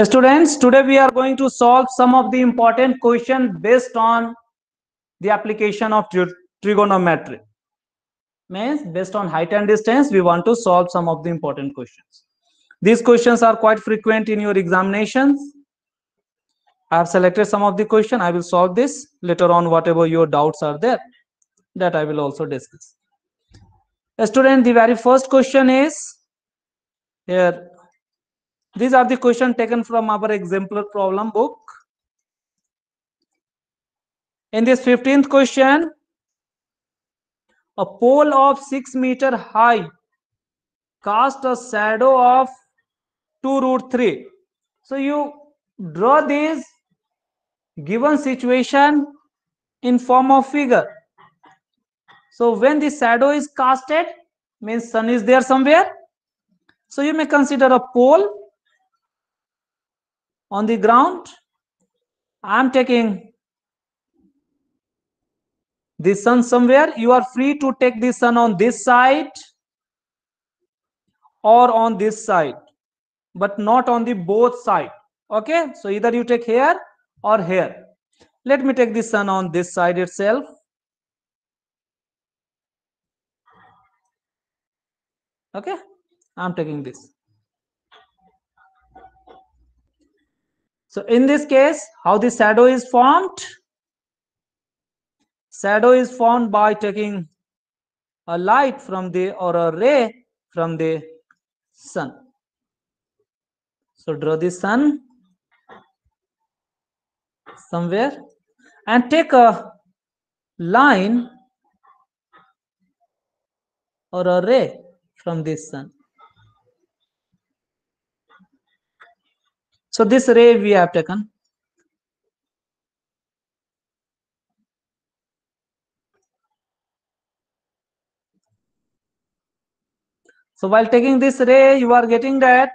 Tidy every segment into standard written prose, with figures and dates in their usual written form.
Students, today we are going to solve some of the important questions based on the application of trigonometry. Means based on height and distance, we want to solve some of the important questions. These questions are quite frequent in your examinations. I have selected some of the questions. I will solve this later on. Whatever your doubts are there, that I will also discuss. Student, the very first question is here. These are the questions taken from our exemplar problem book. In this 15th question, a pole of 6 meter high cast a shadow of 2√3. So you draw this given situation in form of figure. So when the shadow is casted, means sun is there somewhere. So you may consider a pole on the ground. I am taking the sun somewhere. You are free to take the sun on this side or on this side, but not on the both side. Okay, so either you take here or here. Let me take the sun on this side itself. Okay, I'm taking this. So in this case, how the shadow is formed? Shadow is formed by taking a light from the or a ray from the sun. So draw the sun somewhere and take a line or a ray from this sun. So this ray we have taken. So while taking this ray, you are getting that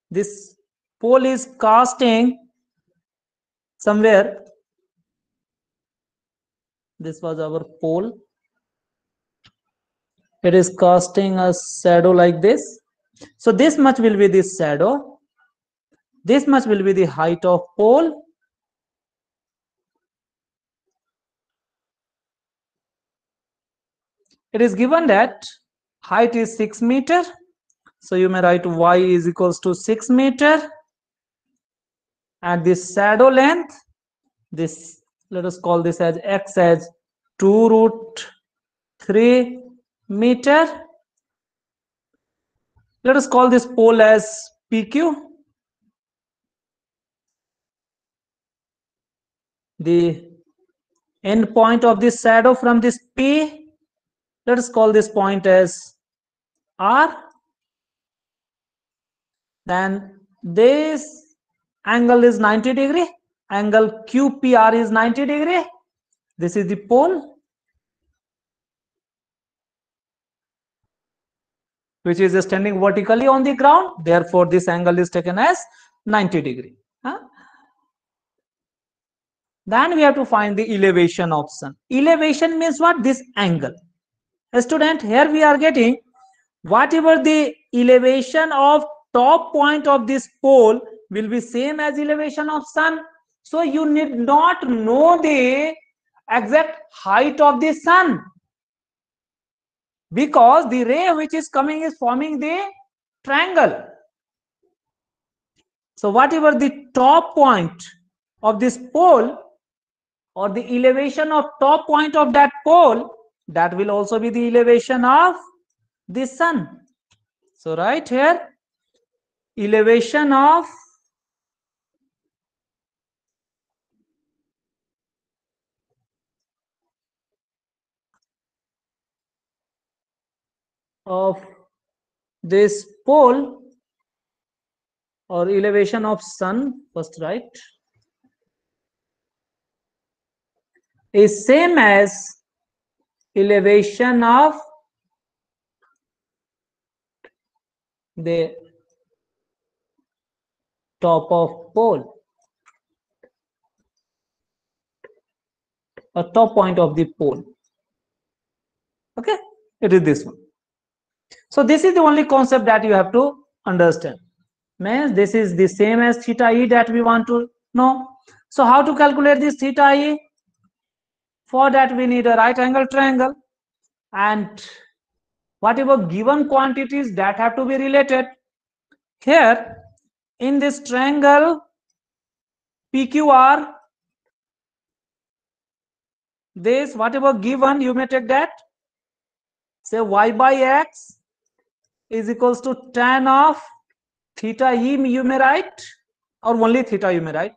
this pole is casting somewhere. This was our pole. It is casting a shadow like this. So this much will be this shadow. This much will be the height of pole. It is given that height is 6 meter. So you may write y is equals to 6 meter. And this shadow length, this, let us call this as x as 2√3 meter. Let us call this pole as PQ. The end point of this shadow from this P, let us call this point as R. Then this angle is 90 degree. Angle QPR is 90 degree. This is the pole, which is standing vertically on the ground. Therefore, this angle is taken as 90 degree. Then we have to find the elevation of sun. Elevation means what? This angle. Student, here we are getting whatever the elevation of top point of this pole will be same as elevation of sun. So you need not know the exact height of the sun, because the ray which is coming is forming the triangle. So whatever the top point of this pole or the elevation of top point of that pole, that will also be the elevation of the sun. So right here, elevation of this pole or elevation of sun, first right, is same as elevation of the top of pole or top point of the pole. Okay, it is this one. So this is the only concept that you have to Understand? Means this is the same as theta e that we want to know. So how to calculate this theta e? For that we need a right angle triangle, and whatever given quantities that have to be related. Here in this triangle PQR, this whatever given, you may take that. Say y by x is equals to tan of theta e, you may write, or only theta you may write.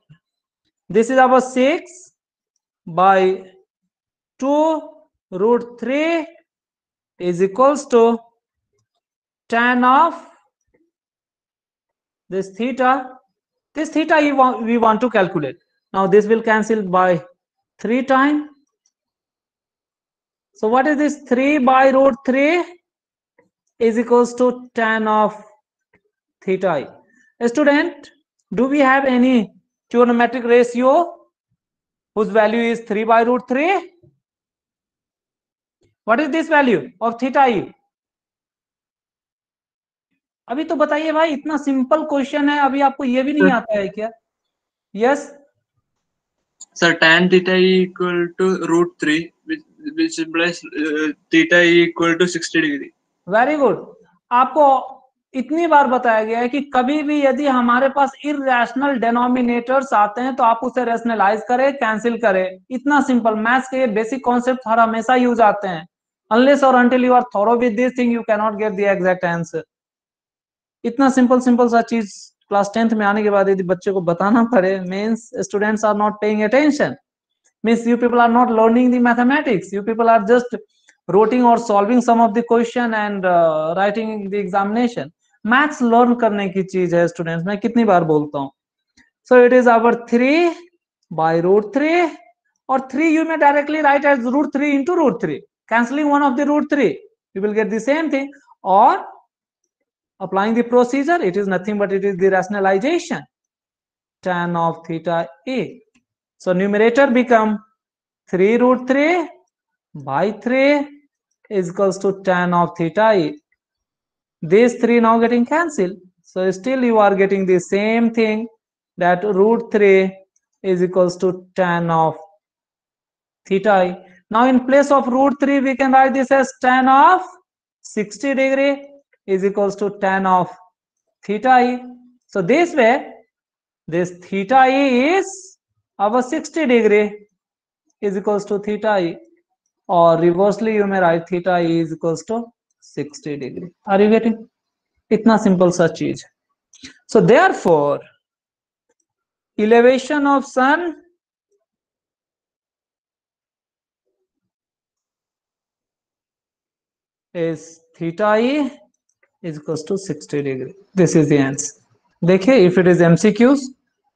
This is our 6 by 2 root 3 is equals to tan of this theta. This theta we want to calculate. Now this will cancel by 3 times. So what is this? 3 by root 3 is equals to tan of theta e. Student, do we have any trigonometric ratio whose value is 3 by root 3? What is this value of theta e? अभी तो बताइए भाई, इतना simple question है, अभी आपको ये भी नहीं आता है क्या? Yes sir, tan theta e equal to root 3, which implies theta e equal to 60 degree. Very good. आपको इतनी बार बताया गया है कि कभी भी यदि हमारे पास इरेशनल डिनोमिनेटर्स आते हैं तो आप उसे रेशनलाइज करें, कैंसिल करें. इतना सिंपल. मैथ्स के बेसिक कॉन्सेप्ट हर हमेशा यूज आते हैं. अनलेस और until you are thorough with this thing you can not get the exact answer. इतना सिंपल सिंपल सा चीज क्लास 10th में आने के बाद यदि बच्चे को बताना पड़े, means students are not paying attention. Means you people are not learning the mathematics. You people are just writing or solving some of the question and writing the examination. Maths learn करने की चीज है students. मैं कितनी बार बोलता हूँ. So it is our 3 by root 3, or 3 you may directly write as root 3 into root 3. Cancelling one of the root 3, you will get the same thing. Or applying the procedure, it is nothing but it is the rationalization. Tan of theta e. So numerator become 3 root 3 by 3 is equals to tan of theta e. These 3 now getting cancelled. So still you are getting the same thing, that root 3 is equals to tan of theta e. Now in place of root 3 we can write this as tan of 60 degree is equals to tan of theta e. So this way this theta e is our 60 degree is equals to theta e, or reversely you may write theta e is equals to 60 degree. Are you getting? Itna simple सा चीज. So therefore elevation of sun is theta e is equals to 60 degree. This is the answer. देखिए, if it is MCQs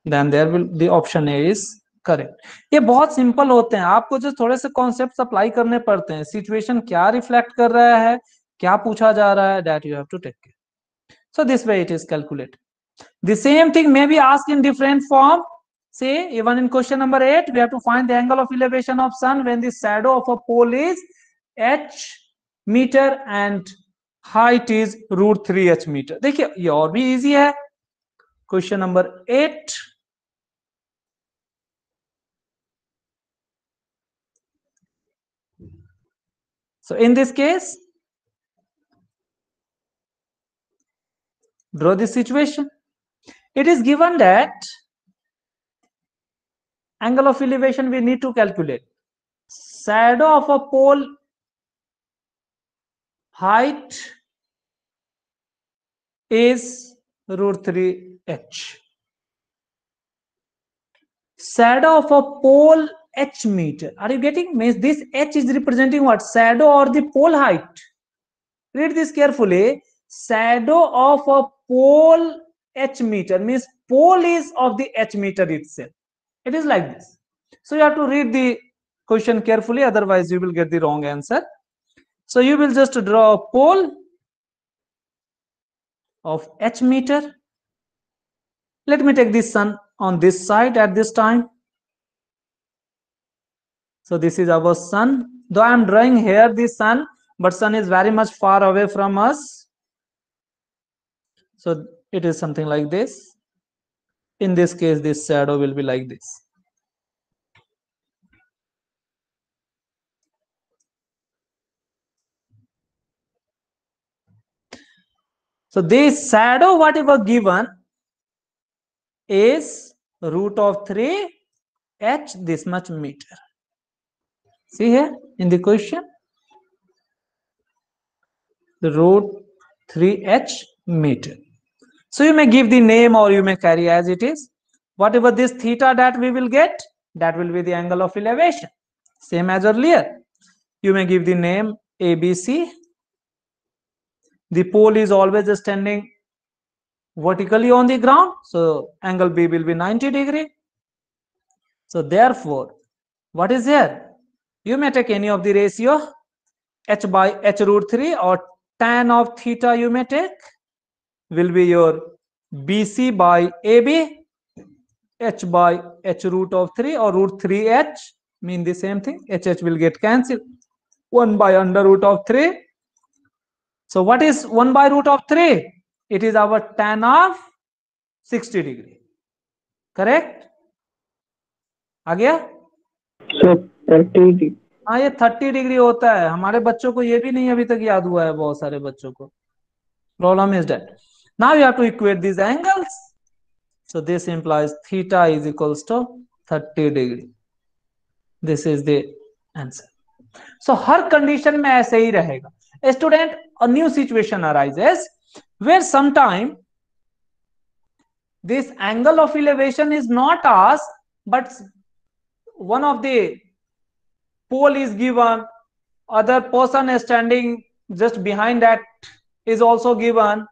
then there will the option A is correct. ये बहुत simple होते हैं, आपको जो थोड़े से कॉन्सेप्ट अप्लाई करने पड़ते हैं. सिचुएशन क्या रिफ्लेक्ट कर रहा है, क्या पूछा जा रहा है, that you have to take care. So this way it is calculated. The same thing may be asked in different form. Say even in question number 8 we have to find the angle of elevation of sun when the shadow of a pole is h meter and height is root 3 h meter. देखिए ये और भी easy है. Question number 8. So in this case, draw the situation. It is given that angle of elevation we need to calculate. Shadow of a pole height is root 3 h. Shadow of a pole h meter. Are you getting? Means this h is representing what? Shadow or the pole height. Read this carefully. Shadow of a pole h meter means pole is of the h meter itself. It is like this. So you have to read the question carefully, otherwise you will get the wrong answer. So you will just draw a pole of h meter. Let me take the sun on this side at this time. So this is our sun. Though I am drawing here the sun, but sun is very much far away from us. So it is something like this. In this case, this shadow will be like this. So this shadow, whatever given, is root of 3 h this much meter. See here in the question, the root 3h meter. So you may give the name or you may carry as it is. Whatever this theta that we will get, that will be the angle of elevation. Same as earlier. You may give the name ABC. The pole is always standing vertically on the ground. So angle B will be 90 degree. So therefore, what is here? You may take any of the ratio, h by h root 3 or tan of theta you may take, will be your BC by AB, h by h root of 3 or root 3h, mean the same thing. H will get cancelled. 1 by under root of 3. So what is 1 by root of 3? It is our tan of 60 degree. Correct? आ गया? Sir 30 हाँ, ये 30 degree होता है. हमारे बच्चों को ये भी नहीं अभी तक याद हुआ है, बहुत सारे बच्चों को. Problem is that now you have to equate these angles. So this implies theta is equals to 30 degree. This is the answer. So her condition में ऐसे ही रहेगा. A student, a new situation arises where sometime this angle of elevation is not asked, but one of the pole is given, other person standing just behind that is also given,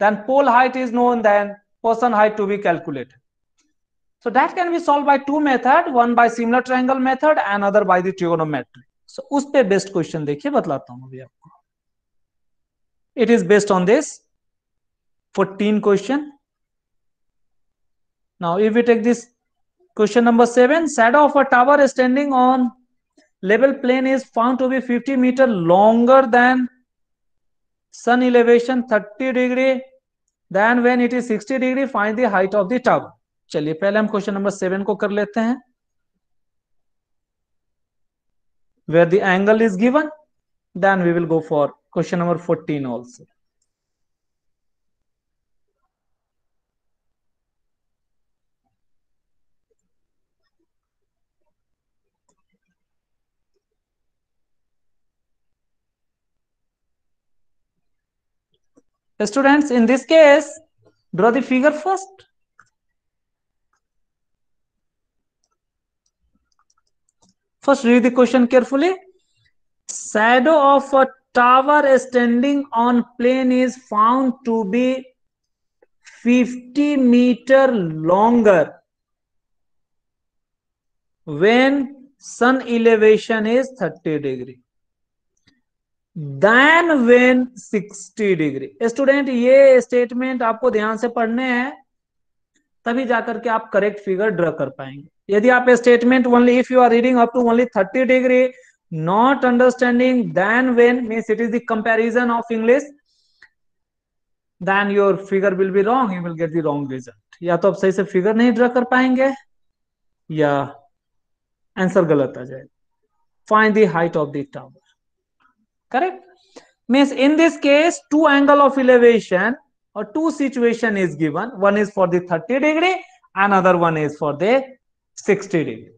then pole height is known, then person height to be calculated. So that can be solved by two methods, one by similar triangle method and other by the trigonometry. So उस पे best question देखिए, बतलाता हूं अभी आपको. It is based on this 14 question. Now if we take this question number 7, shadow of a tower standing on level plane is found to be 50 meter longer than sun elevation 30 degree, then when it is 60 degree find the height of the tower. चलिए पहले हम question number 7 को कर लेते हैं, where the angle is given, then we will go for question number 14 also. Students, in this case, draw the figure first. First read the question carefully. Shadow of a tower standing on plane is found to be 50 meter longer when sun elevation is 30 degree than when 60 degree. Student ये statement आपको ध्यान से पढ़ने हैं, तभी जाकर के आप करेक्ट फिगर ड्रा कर पाएंगे. यदि आप statement only if you are reading up to only 30 degree, not understanding then when means it is the comparison of English, then your figure will be wrong, you will get the wrong result. या तो आप सही से figure नहीं draw कर पाएंगे या answer गलत आ जाएगा. Find the height of the tower. Correct? Means in this case two angle of elevation or two situation is given. One is for the 30 degree, another one is for the 60 degree.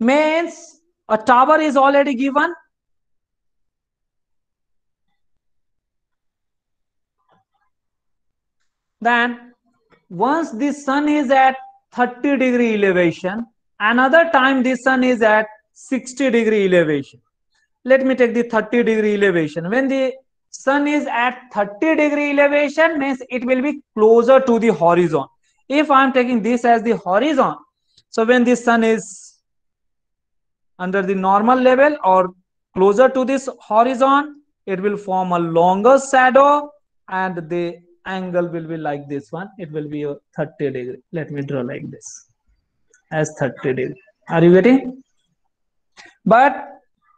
Means a tower is already given. Then once the sun is at 30 degree elevation, another time the sun is at 60 degree elevation. Let me take the 30 degree elevation. When the sun is at 30 degree elevation, means it will be closer to the horizon. If I am taking this as the horizon, so when the sun is under the normal level or closer to this horizon, it will form a longer shadow and the angle will be like this one. It will be a 30 degree. Let me draw like this as 30 degree. Are you getting? But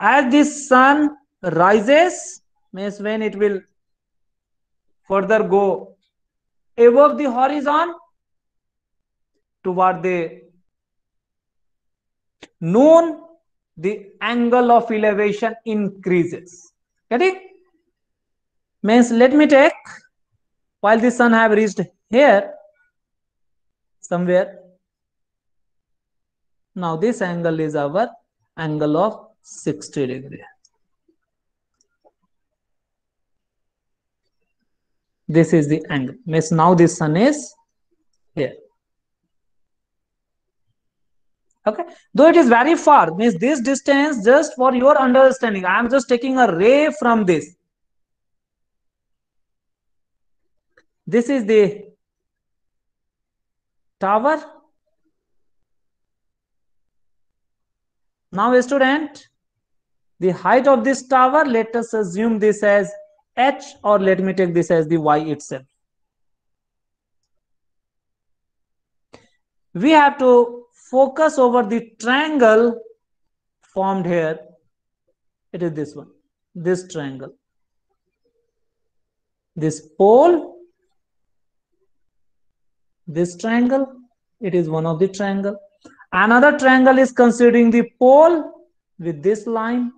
as the sun rises, means when it will further go above the horizon toward the noon, the angle of elevation increases. Getting? Means let me take, while the sun have reached here somewhere, now this angle is our angle of 60 degree. This is the angle. Means now the sun is here. Okay, though it is very far, means this distance, just for your understanding, I am just taking a ray from this. This is the tower. Now, student, the height of this tower, let us assume this as h, or let me take this as the y itself. We have to focus over the triangle formed here. It is this one, this triangle. This pole, this triangle, it is one of the triangle. Another triangle is considering the pole with this line,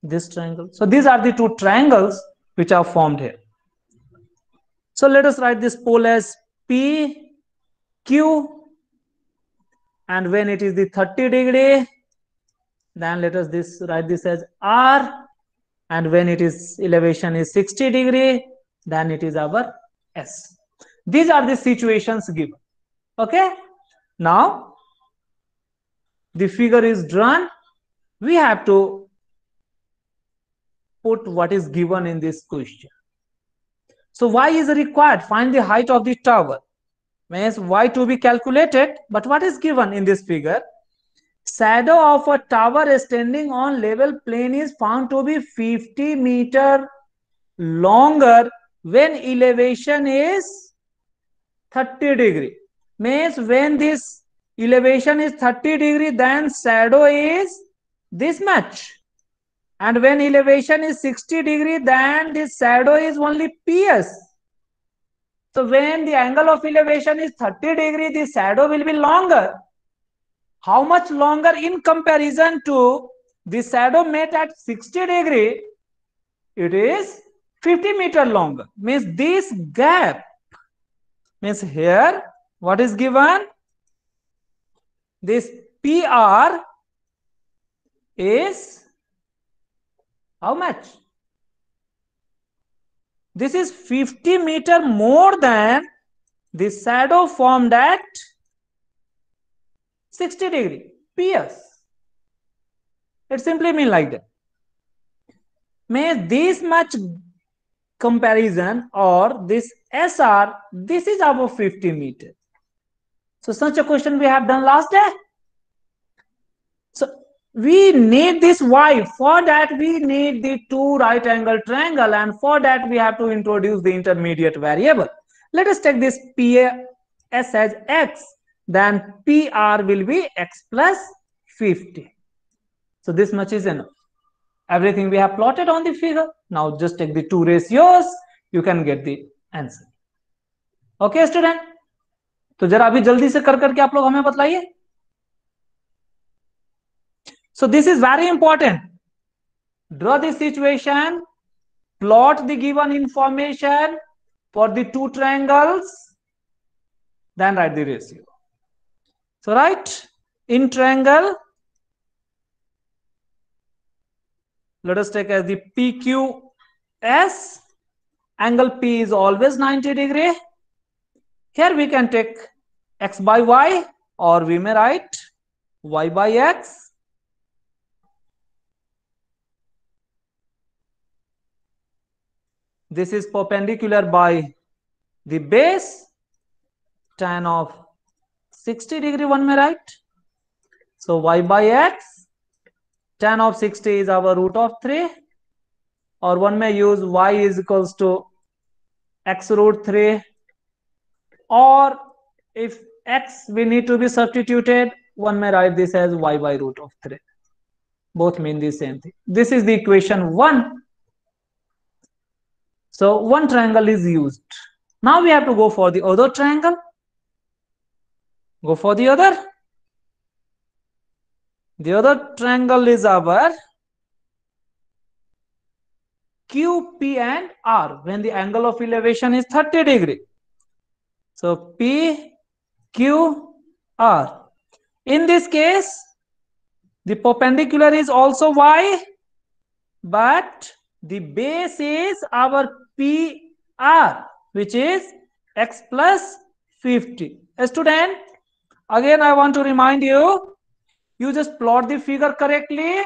this triangle. So these are the two triangles which are formed here. So let us write this pole as P, Q, and when it is the 30 degree, then let us write this as R, and when it is elevation is 60 degree, then it is our S. These are the situations given. Okay, now the figure is drawn. We have to put what is given in this question. So y is required. Find the height of the tower. Means y to be calculated, but what is given in this figure? Shadow of a tower standing on level plane is found to be 50 meter longer when elevation is 30 degree. Means when this elevation is 30 degree, then shadow is this much. And when elevation is 60 degree, then this shadow is only PS. So when the angle of elevation is 30 degree, the shadow will be longer. How much longer in comparison to the shadow made at 60 degree? It is 50 meter longer. Means this gap, means here what is given? This PR is how much? This is 50 meter more than the shadow formed at 60 degree. PS. It simply means like that. May this much comparison or this SR, this is above 50 meters. So such a question we have done last day. So we need this Y. For that we need the two right angle triangle, and for that we have to introduce the intermediate variable. Let us take this PS as X, then PR will be X plus 50. So this much is enough. Everything we have plotted on the figure. Now just take the two ratios, you can get the answer. Okay student? तो जरा अभी जल्दी से कर करके आप लोग हमें बतलाइए. So this is very important. Draw the situation, plot the given information for the two triangles, then write the ratio. So write in triangle, let us take as the PQS. Angle P is always 90 degree. Here we can take X by Y, or we may write Y by X. This is perpendicular by the base, tan of 60 degree one may write. So Y by X, tan of 60 is our root of 3, or one may use Y is equals to X root 3, or if X we need to be substituted, one may write this as Y by root of 3. Both mean the same thing. This is the equation 1. So one triangle is used. Now we have to go for the other triangle. Go for the other. The other triangle is our Q, P and R when the angle of elevation is 30 degree. So P, Q, R. In this case, the perpendicular is also Y, but the base is our PR, which is x plus 50. Student, again I want to remind you, you just plot the figure correctly.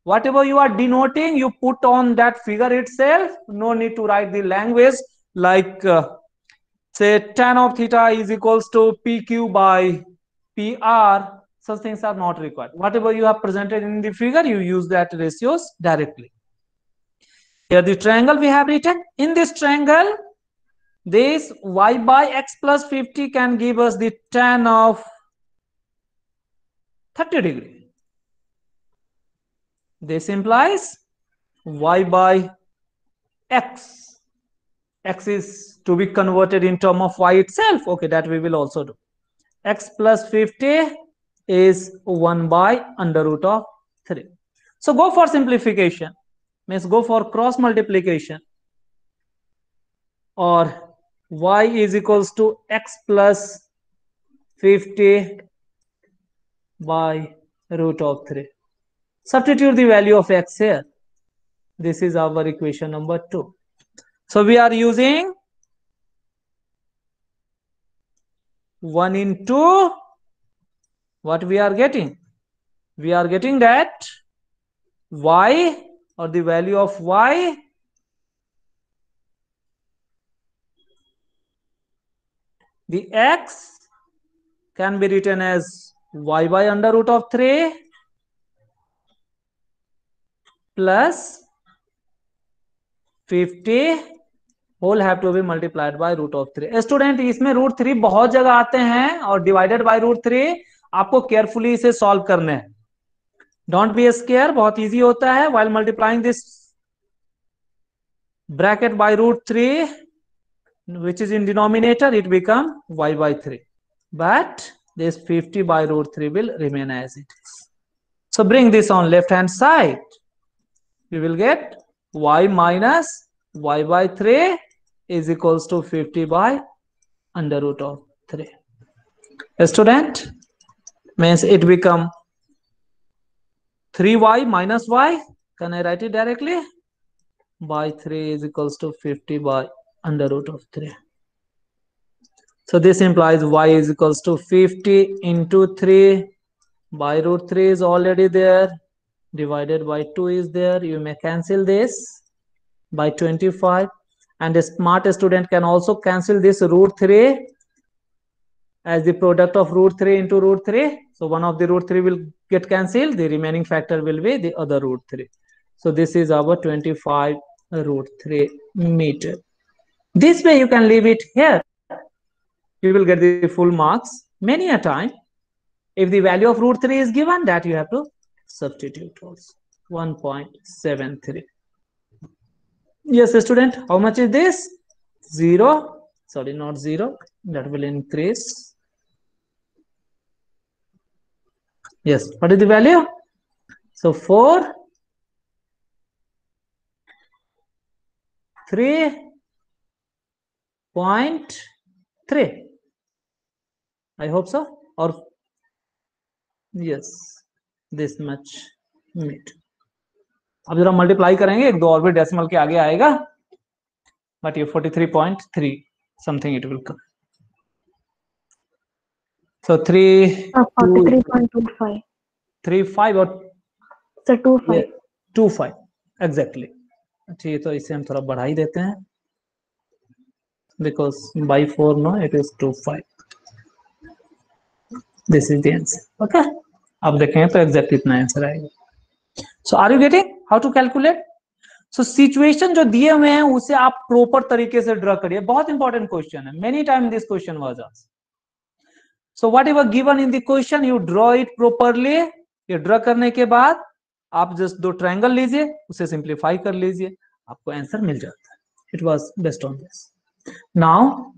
Whatever you are denoting, you put on that figure itself. No need to write the language like say tan of theta is equals to PQ by PR. Such things are not required. Whatever you have presented in the figure, you use that ratios directly. Here the triangle we have written. In this triangle, this y by x plus 50 can give us the tan of 30 degree. This implies y by x. X is to be converted in term of y itself. Okay, that we will also do. X plus 50 is 1 by under root of 3. So go for simplification. Means go for cross multiplication. Or y is equals to x plus 50 by root of 3. Substitute the value of x here. This is our equation number 2. So we are using 1 into what we are getting. We are getting that y or the value of y the x can be written as y by under root of 3 plus 50 whole have to be multiplied by root of 3. Student इसमें root 3 बहुत जगह आते हैं और divided by root 3 आपको carefully इसे solve करने हैं. डोंट बी स्केयर, बहुत इजी होता है. While multiplying this bracket by root 3 which is in denominator, it become y by 3, but this 50 by root 3 will remain as it is. So bring this on left hand side. We will get y minus y by 3 is equals to 50 by under root of 3. A student, means it become 3y minus y. Can I write it directly? By 3 is equals to 50 by under root of 3. So this implies y is equals to 50 into 3 by root 3 is already there, divided by 2 is there. You may cancel this by 25, and a smart student can also cancel this root 3 as the product of root 3 into root 3. So one of the root 3 will get cancelled, the remaining factor will be the other root 3. So this is our 25 root 3 meter. This way you can leave it here. You will get the full marks many a time. If the value of root 3 is given, that you have to substitute also. 1.73. Yes, student, how much is this? 0. Sorry, not 0. That will increase. Yes, what is the value? So 4, 3.3. I hope so. Or yes, this much meter. अब जरा multiply करेंगे, एक दो और भी decimal के आगे आएगा, बट ये 43.3 something it will come. So 43.25. 35 और So 25. 25 exactly. अच्छा, ये तो इसे हम थोड़ा बढ़ा ही देते हैं, because by 4 no, it is 25. This is the answer. Okay, अब देखें तो एग्जैक्ट इतना आंसर आएगा. So are you getting how to calculate? So situation जो दिए हुए हैं उसे आप प्रॉपर तरीके से ड्रा करिए. बहुत इंपॉर्टेंट क्वेश्चन है. Many times this question was asked. So whatever given in the question, you draw it properly. ये ड्रा करने के बाद आप जस्ट दो ट्रायंगल लीजिए, उसे सिंप्लीफाई कर लीजिए, आपको आंसर मिल जाता है. It was based on this. Now,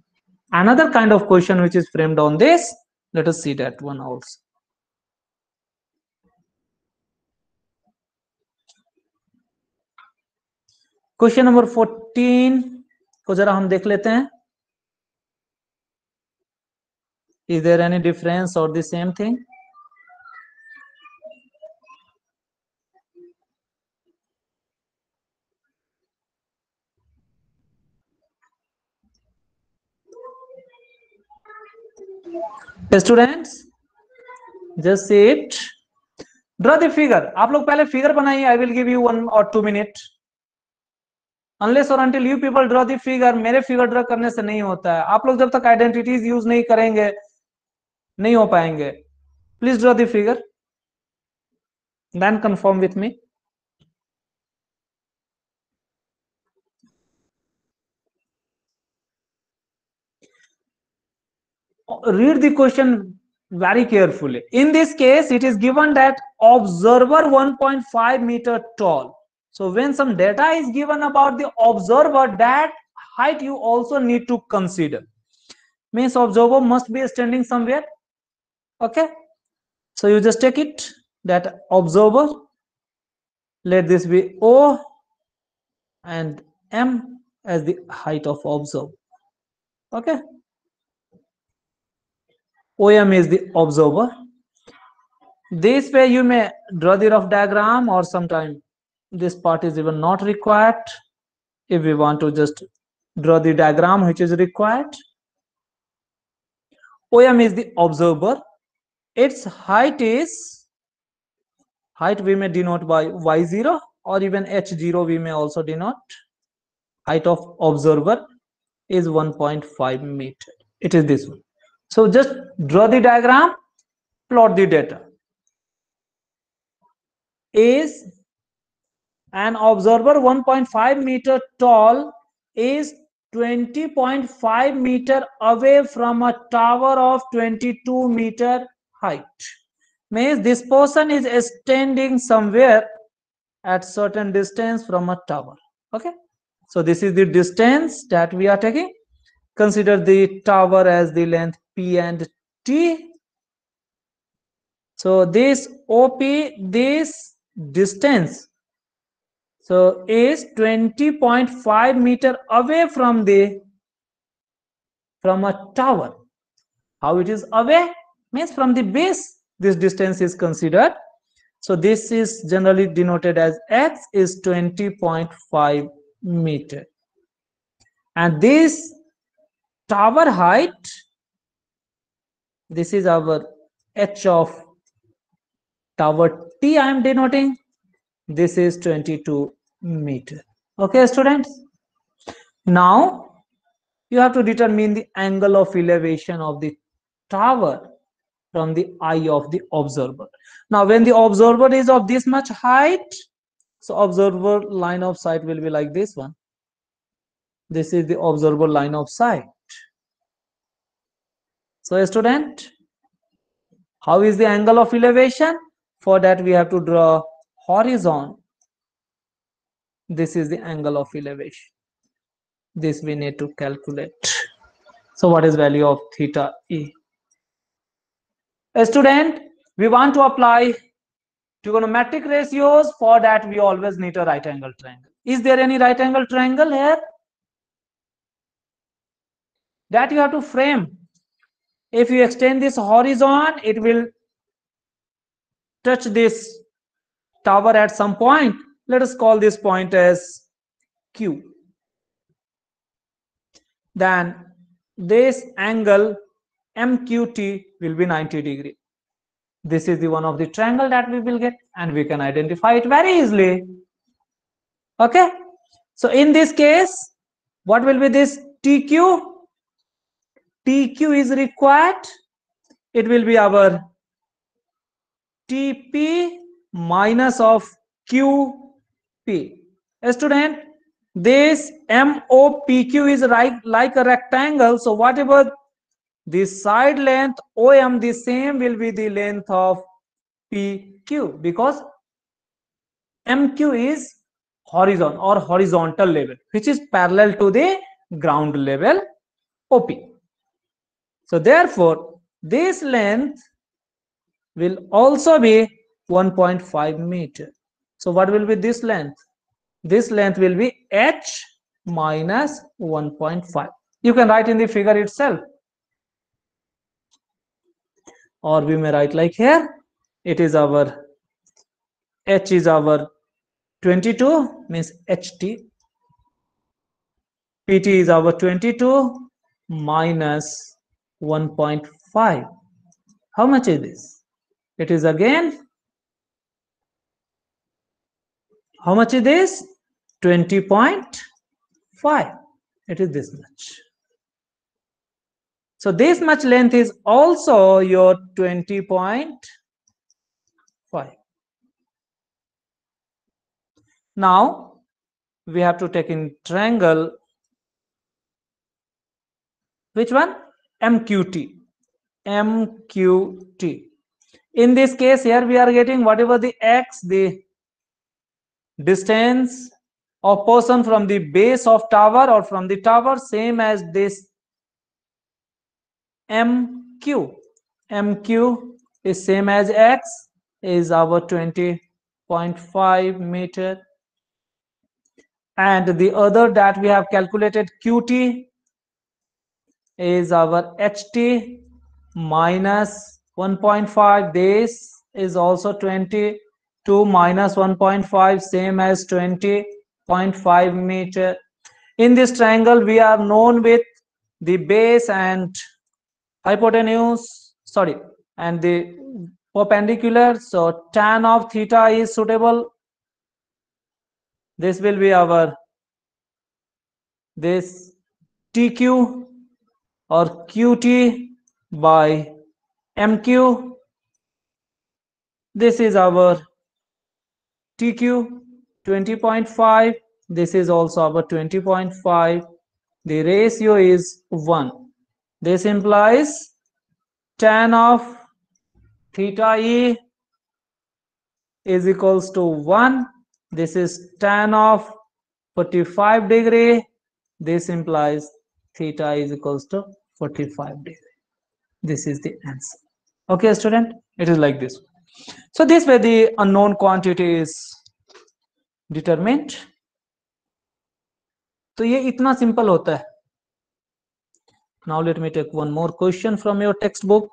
another kind of question which is framed on this, let us see that one also. Question number 14 को जरा हम देख लेते हैं. Is there any difference or the same thing? Students, just see it. Draw the figure. आप लोग पहले figure बनाइए. I will give you 1 or 2 minutes. Unless or until you people draw the figure, मेरे फिगर ड्रॉ करने से नहीं होता है. आप लोग जब तक आइडेंटिटीज यूज नहीं करेंगे नहीं हो पाएंगे. Please draw the figure. Then confirm with me. Read the question very carefully. In this case, it is given that observer 1.5 meter tall. So when some data is given about the observer, that height you also need to consider. Means observer must be standing somewhere. Okay. So you just take it that observer. Let this be O and M as the height of observer. Okay. OM is the observer. This way you may draw the rough diagram, or sometime this part is even not required. If we want to just draw the diagram which is required. OM is the observer. Its height we may denote by Y0, or even H0 we may also denote. Height of observer is 1.5 meter. It is this one. So just draw the diagram, plot the data. Is an observer 1.5 meter tall, is 20.5 meter away from a tower of 22 meter height. Means this person is standing somewhere at certain distance from a tower. Okay. So this is the distance that we are taking. Consider the tower as the length P and T. So this OP, this distance, so is 20.5 meter away from a tower. How it is away? Means from the base this distance is considered. So this is generally denoted as X is 20.5 meter. And this tower height, this is our H of tower T I am denoting. This is 22 meter. Okay, students. Now you have to determine the angle of elevation of the tower from the eye of the observer. Now when the observer is of this much height, so observer line of sight will be like this one. This is the observer line of sight. So student, how is the angle of elevation? For that we have to draw horizon. This is the angle of elevation. This we need to calculate. So what is value of theta E? A student, we want to apply trigonometric ratios. For that we always need a right angle triangle. Is there any right angle triangle here? That you have to frame. If you extend this horizon, it will touch this tower at some point. Let us call this point as Q. Then this angle MQT will be 90 degree. This is the one of the triangle that we will get, and we can identify it very easily. Okay. So in this case, what will be this TQ? TQ is required. It will be our TP minus of QP. A student, this MOPQ is like a rectangle. So whatever the side length OM, the same will be the length of PQ, because MQ is horizon or horizontal level, which is parallel to the ground level OP. So therefore, this length will also be 1.5 meter. So what will be this length? This length will be h minus 1.5. You can write in the figure itself, or we may write like here. It is our h is our 22, means ht. pt is our 22 minus 1.5. How much is this? It is again, how much is this? 20.5. It is this much. So this much length is also your 20.5. Now we have to take in triangle. Which one? MQT. MQT. In this case, here we are getting whatever the x, the distance of person from the base of tower or from the tower, same as this MQ. MQ is same as x, is our 20.5 meter. And the other that we have calculated, QT, is our HT minus 1.5. This is also 22 minus 1.5, same as 20.5 meter. In this triangle, we are known with the base and hypotenuse, and the perpendicular. So tan of theta is suitable. This will be our this TQ or QT by MQ. This is our TQ 20.5. This is also our 20.5. The ratio is 1. This implies tan of theta E is equals to 1. This is tan of 45 degree. This implies theta is equals to 45 degree. This is the answer. Okay, student, it is like this. So this way the unknown quantity is determined. तो ये इतना simple होता है. Now let me take one more question from your textbook.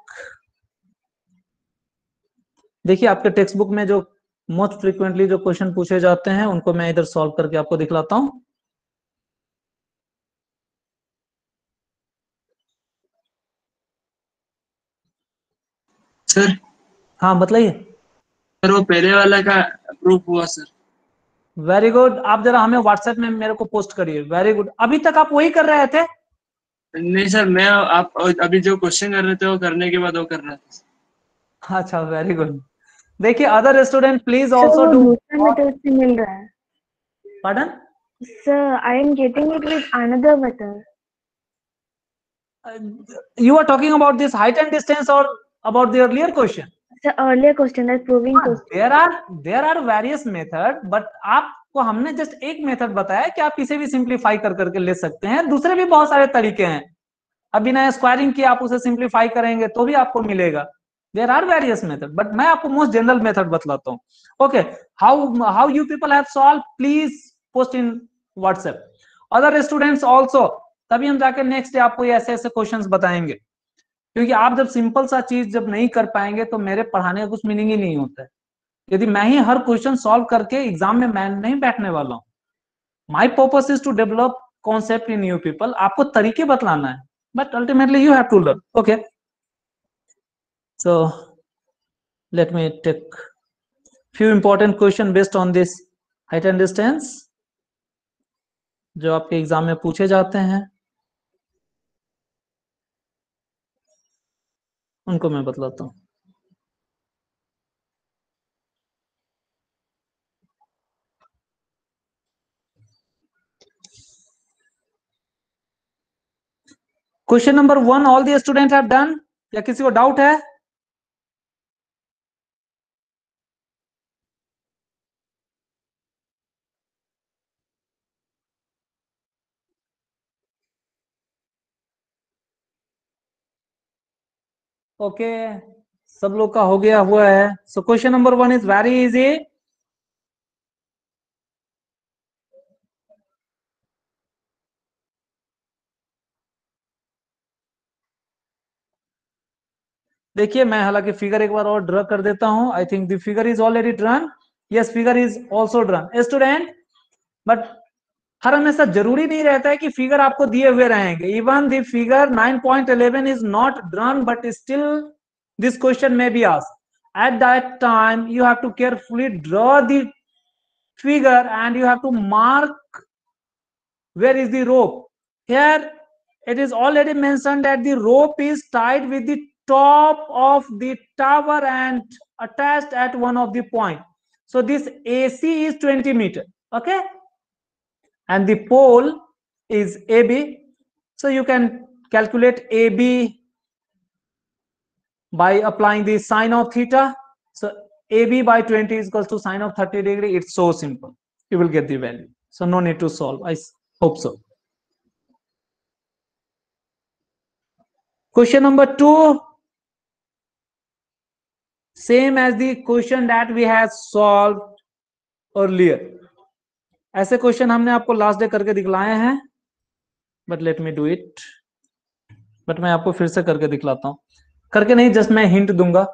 देखिए आपके text book में जो most frequently जो क्वेश्चन पूछे जाते हैं उनको मैं इधर सॉल्व करके आपको दिखलाता हूं. सर हाँ बताइए. सर वो पहले वाला का अप्रूव हुआ सर. Very good. आप जरा हमें व्हाट्सएप में मेरे को पोस्ट करिए. Very good. अभी तक आप वही कर रहे थे? नहीं सर, मैं आप अभी जो क्वेश्चन कर रहे थे वो करने के बाद वो कर रहा था. अच्छा, वेरी गुड. देखिए other student please Sir, also वो डू. दूसरा मेथड से मिल रहा है. Pardon? Sir, I am getting it with another method. You are talking about this height and distance or about the earlier question? Sir, earlier question, that proving question. there are various method, but आपको हमने just एक method बताया कि आप इसे भी simplify कर करके ले सकते हैं. दूसरे भी बहुत सारे तरीके हैं. अभी नया स्क्वायरिंग की आप उसे सिंप्लीफाई करेंगे तो भी आपको मिलेगा. There are various method, but मैं आपको मोस्ट जनरल मेथड बतलाता हूँ. Okay, how you people have solve, please post in WhatsApp. Other students also, तभी हम जाके नेक्स्ट डे आपको ऐसे ऐसे क्वेश्चंस बताएंगे. क्योंकि आप जब सिंपल सा चीज जब नहीं कर पाएंगे तो मेरे पढ़ाने का कुछ मीनिंग ही नहीं होता है. यदि मैं ही हर क्वेश्चन सॉल्व करके एग्जाम में मैं नहीं बैठने वाला हूँ. My purpose is to develop concept in you people. आपको तरीके बतलाना है, but ultimately you have to learn. Okay, so let me take few important question based on this height and distance जो आपके एग्जाम में पूछे जाते हैं, उनको मैं बतलाता हूँ. Question number 1 all the student have done, या किसी को डाउट है? ओके, सब लोग का हो गया हुआ है. So question number 1 is very easy. देखिए मैं हालांकि फिगर एक बार और ड्रा कर देता हूं. I think the figure is already drawn. Yes, figure is also drawn student. But हर हमेशा जरूरी नहीं रहता है कि फिगर आपको दिए हुए रहेंगे. Even the figure 9.11 is not drawn but still this question में be asked. At that time you have to carefully draw the figure and you have to mark where is the rope. Here it is already mentioned that the rope is tied with the top of the tower and attached at one of the point. So this AC is 20 meter. Okay, and the pole is AB. So you can calculate AB by applying the sine of theta. So AB by 20 is equals to sine of 30 degree. It's so simple. You will get the value. So no need to solve. I hope so. Question number 2. Same as the question that we have solved earlier. ऐसे question हमने आपको last day करके दिखलाए हैं. But let me do it. But मैं आपको फिर से करके दिखलाता हूं. करके नहीं, जस्ट मैं हिंट दूंगा.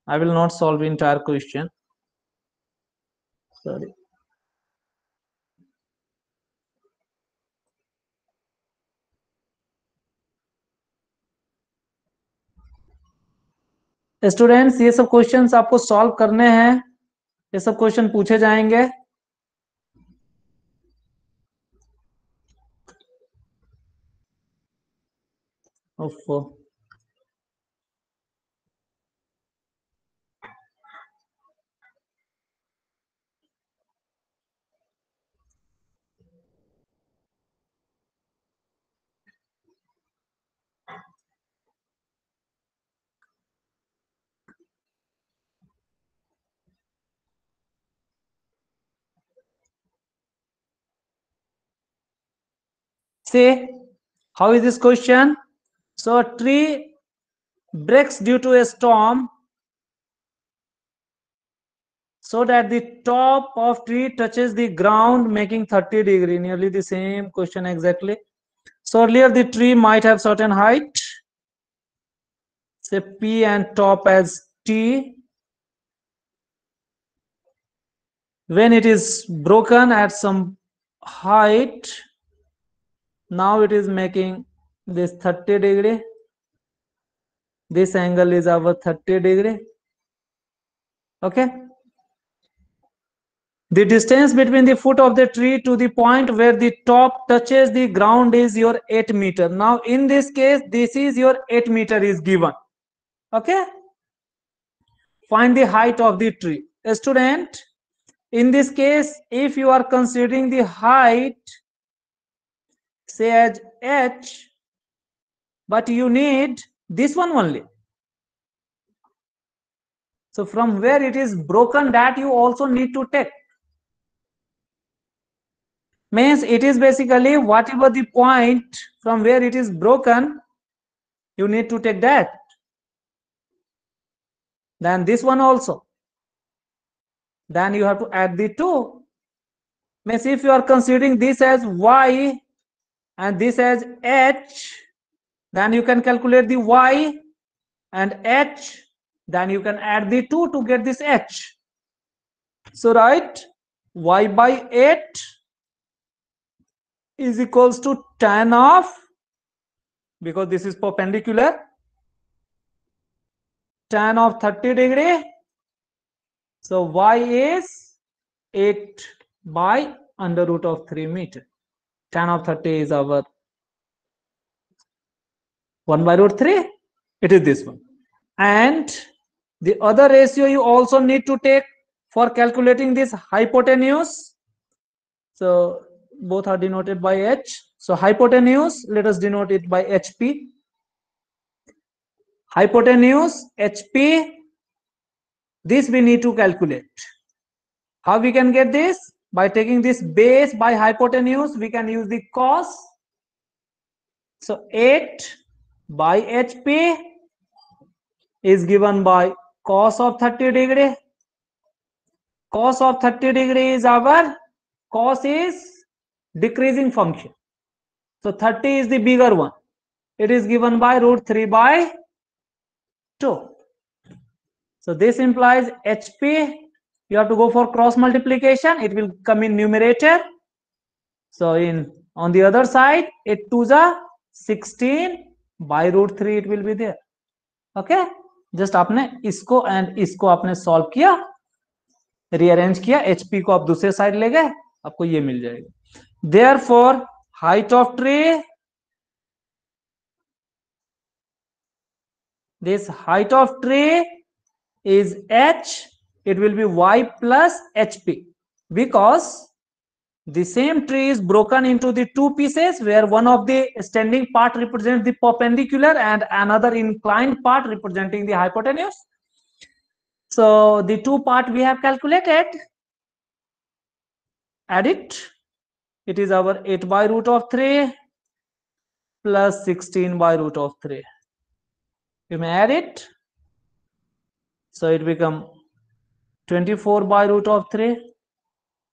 I will not solve the entire question. Sorry. Students, ये सब क्वेश्चंस आपको सॉल्व करने हैं. ये सब क्वेश्चन पूछे जाएंगे. ओफो. See, how is this question? So a tree breaks due to a storm so that the top of tree touches the ground making 30 degree. Nearly the same question exactly. So earlier the tree might have certain height, say P, and top as T. When it is broken at some height, now it is making this 30 degree. This angle is our 30 degree. Okay. The distance between the foot of the tree to the point where the top touches the ground is your 8 meter. Now in this case, this is your 8 meter is given. Okay. Find the height of the tree. A student, in this case, if you are considering the height, say as h, but you need this one only. So from where it is broken, that you also need to take. Means it is basically whatever the point from where it is broken, you need to take that. Then this one also. Then you have to add the 2. Means if you are considering this as y and this as h, then you can calculate the y and h, then you can add the 2 to get this h. So write y by 8 is equals to tan of, because this is perpendicular, tan of 30 degree. So y is 8 by under root of 3 meter. Tan of 30 is our 1 by root 3. It is this one. And the other ratio you also need to take for calculating this hypotenuse. So both are denoted by h. So hypotenuse, let us denote it by HP. Hypotenuse, HP, this we need to calculate. How we can get this? By taking this base by hypotenuse, we can use the cos. So 8 by HP is given by cos of 30 degree. Cos of 30 degree is our, cos is decreasing function. So 30 is the bigger one. It is given by root 3 by 2. So this implies HP. You have to go for cross multiplication. It will come in numerator. So on the other side, 8 2s are 16 by root 3 it will be there. Okay. Just आपने इसको and इसको आपने solve किया, rearrange किया, HP को आप दूसरे side ले गए, आपको ये मिल जाएगा. Therefore, height of tree, this height of tree is h. It will be y plus HP, because the same tree is broken into the two pieces, where one of the standing part represents the perpendicular and another inclined part representing the hypotenuse. So the two part we have calculated. Add it. It is our 8 by root of 3 plus 16 by root of 3. You may add it. So it become 24 by root of 3.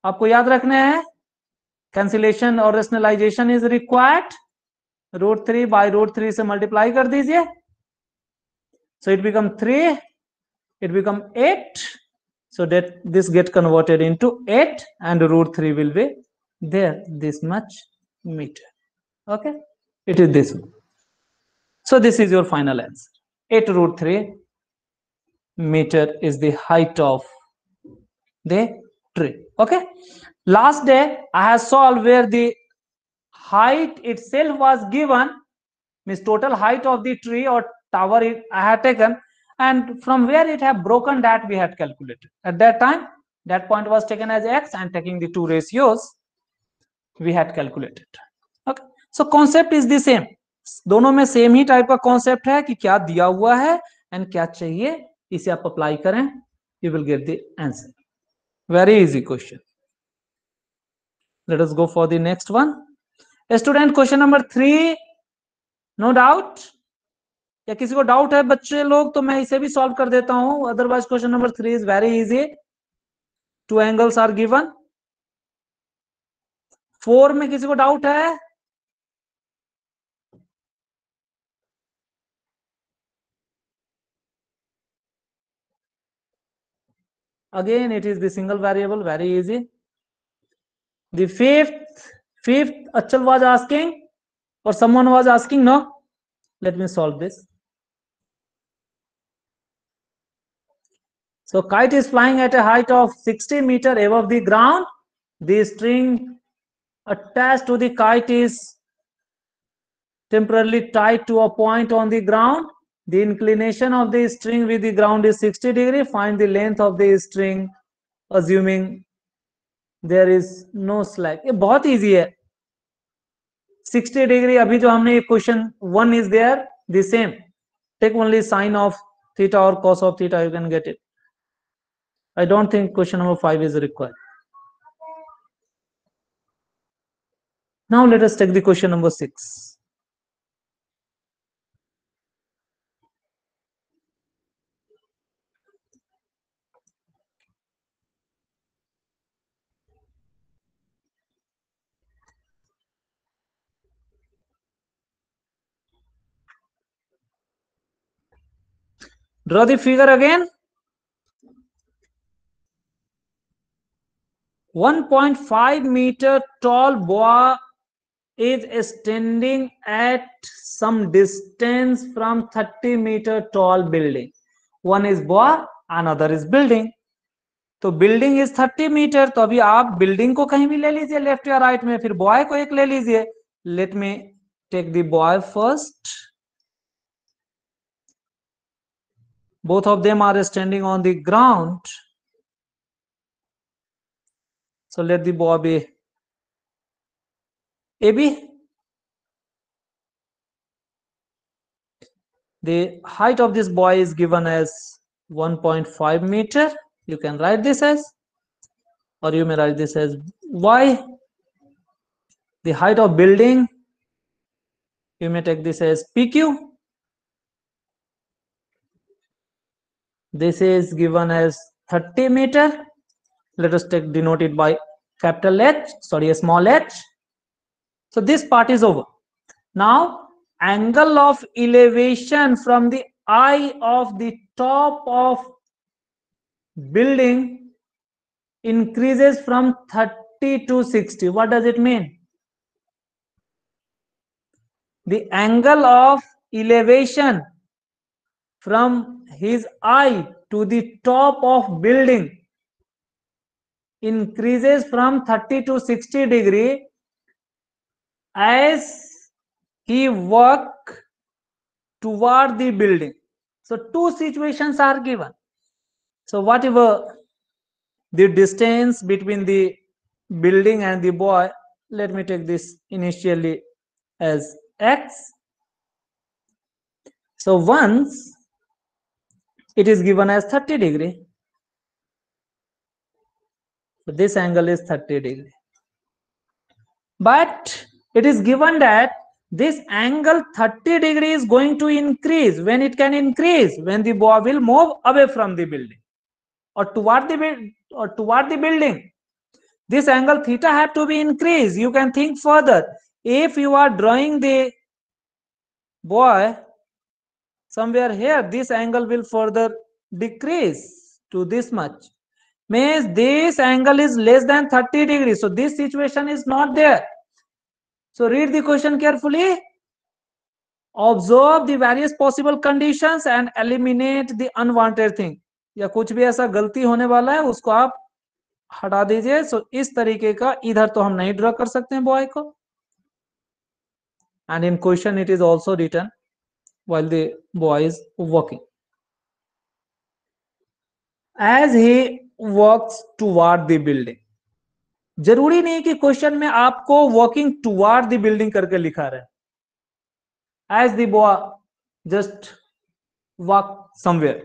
आपको याद रखना है, cancellation और rationalization is required. root 3 by root 3 से multiply कर दीजिए. So it become 3. It become 8. So that this get converted into 8 and root 3 will be there, this much meter. Okay, it is this one. So this is your final answer. 8 root 3 meter is the height of the tree. Okay, last day I have solved where the height itself was given, means total height of the tree or tower I had taken, and from where it have broken, that we had calculated. At that time, that point was taken as x, and taking the two ratios we had calculated. Okay, so concept is the same. दोनों में same ही type का concept है कि क्या दिया हुआ है and क्या चाहिए, इसे आप अप्लाई करें, you will get the answer. Very easy question. Let us go for the next one. Student, question number 3, no doubt? या किसी को डाउट है बच्चे लोग, तो मैं इसे भी सॉल्व कर देता हूं. Otherwise question number 3 is very easy. 2 angles are given. 4 में किसी को डाउट है? Again, it is the single variable, very easy. The fifth, Achal was asking, or someone was asking, no? Let me solve this. So kite is flying at a height of 60 meters above the ground. The string attached to the kite is temporarily tied to a point on the ground. The inclination of the string with the ground is 60 degrees. Find the length of the string assuming there is no slack. ये बहुत easy है. 60 degree, अभी जो हमने question 1 is there, the same. Take only sine of theta or cos of theta, you can get it. I don't think question number 5 is required. Now let us take the question number 6. Draw the figure again. 1.5 meter tall boa is standing at some distance from 30 meter tall building. One is boa, another is building. तो building is 30 metre. तो अभी आप building को कहीं भी ले लीजिए, left या राइट में, फिर बॉय को एक ले लीजिए. Let me take the boy first. Both of them are standing on the ground. So let the boy be AB. The height of this boy is given as 1.5 meter. You can write this as, or you may write this as Y. The height of building, you may take this as PQ. This is given as 30 meter. Let us denote it by capital H, sorry, a small h. So this part is over. Now angle of elevation from the eye of the top of building increases from 30 to 60. What does it mean? The angle of elevation from his eye to the top of building increases from 30 to 60 degree as he walk toward the building. So two situations are given. So whatever the distance between the building and the boy, let me take this initially as x. So once it is given as 30 degree, so this angle is 30 degree, but it is given that this angle 30 degree is going to increase. When it can increase? When the boy will move away from the building or toward the building. This angle theta have to be increased. You can think further. If you are drawing the boy somewhere here, this angle will further decrease to this much. Means this angle is less than 30 degrees. So this situation is not there. So read the question carefully. Observe the various possible conditions and eliminate the unwanted thing. या कुछ भी ऐसा गलती होने वाला है उसको आप हटा दीजिए. सो इस तरीके का इधर तो हम नहीं ड्रॉ कर सकते हैं बॉय को. And in question it is also written while the boy is walking. As he walks toward the building. जरूरी नहीं कि क्वेश्चन में आपको walking toward the building करके लिखा रहे. As the boy just walk somewhere.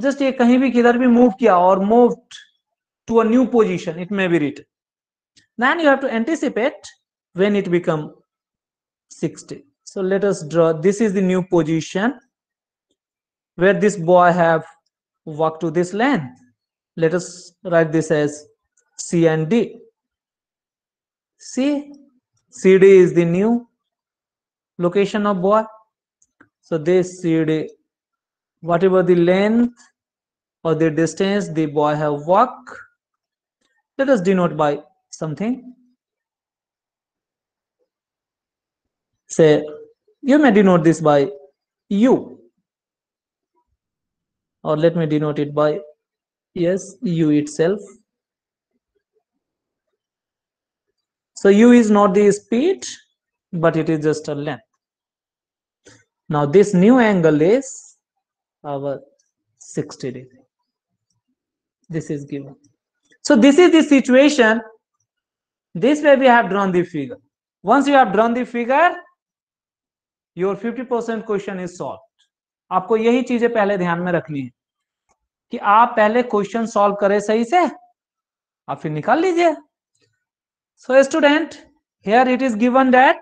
Just ये कहीं भी किधर भी move किया और moved to a new position, it may be written. Then you have to anticipate when it become 60. So let us draw. This is the new position where this boy have walked to this length. Let us write this as C and D. C, CD is the new location of boy. So this CD, whatever the length or the distance the boy have walked, let us denote by something. Say, you may denote this by U, or let me denote it by, yes, U itself. So U is not the speed, but it is just a length. Now this new angle is our 60 degree. This is given. So this is the situation. This way we have drawn the figure. Once you have drawn the figure, your 50% question is solved. आपको यही चीजें पहले ध्यान में रखनी है कि आप पहले क्वेश्चन सॉल्व करें सही से, आप फिर निकाल लीजिए. So student, here it is given that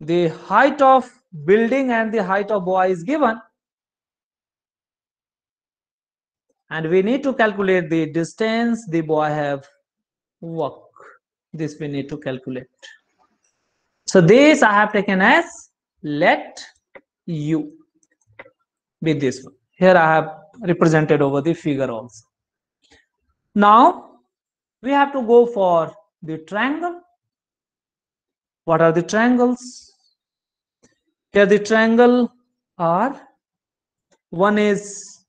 the height of building and the height of boy is given, and we need to calculate the distance the boy have walked. This we need to calculate. So this I have taken as let U be this one. Here I have represented over the figure also. Now we have to go for the triangle. What are the triangles? Here the triangle are, one is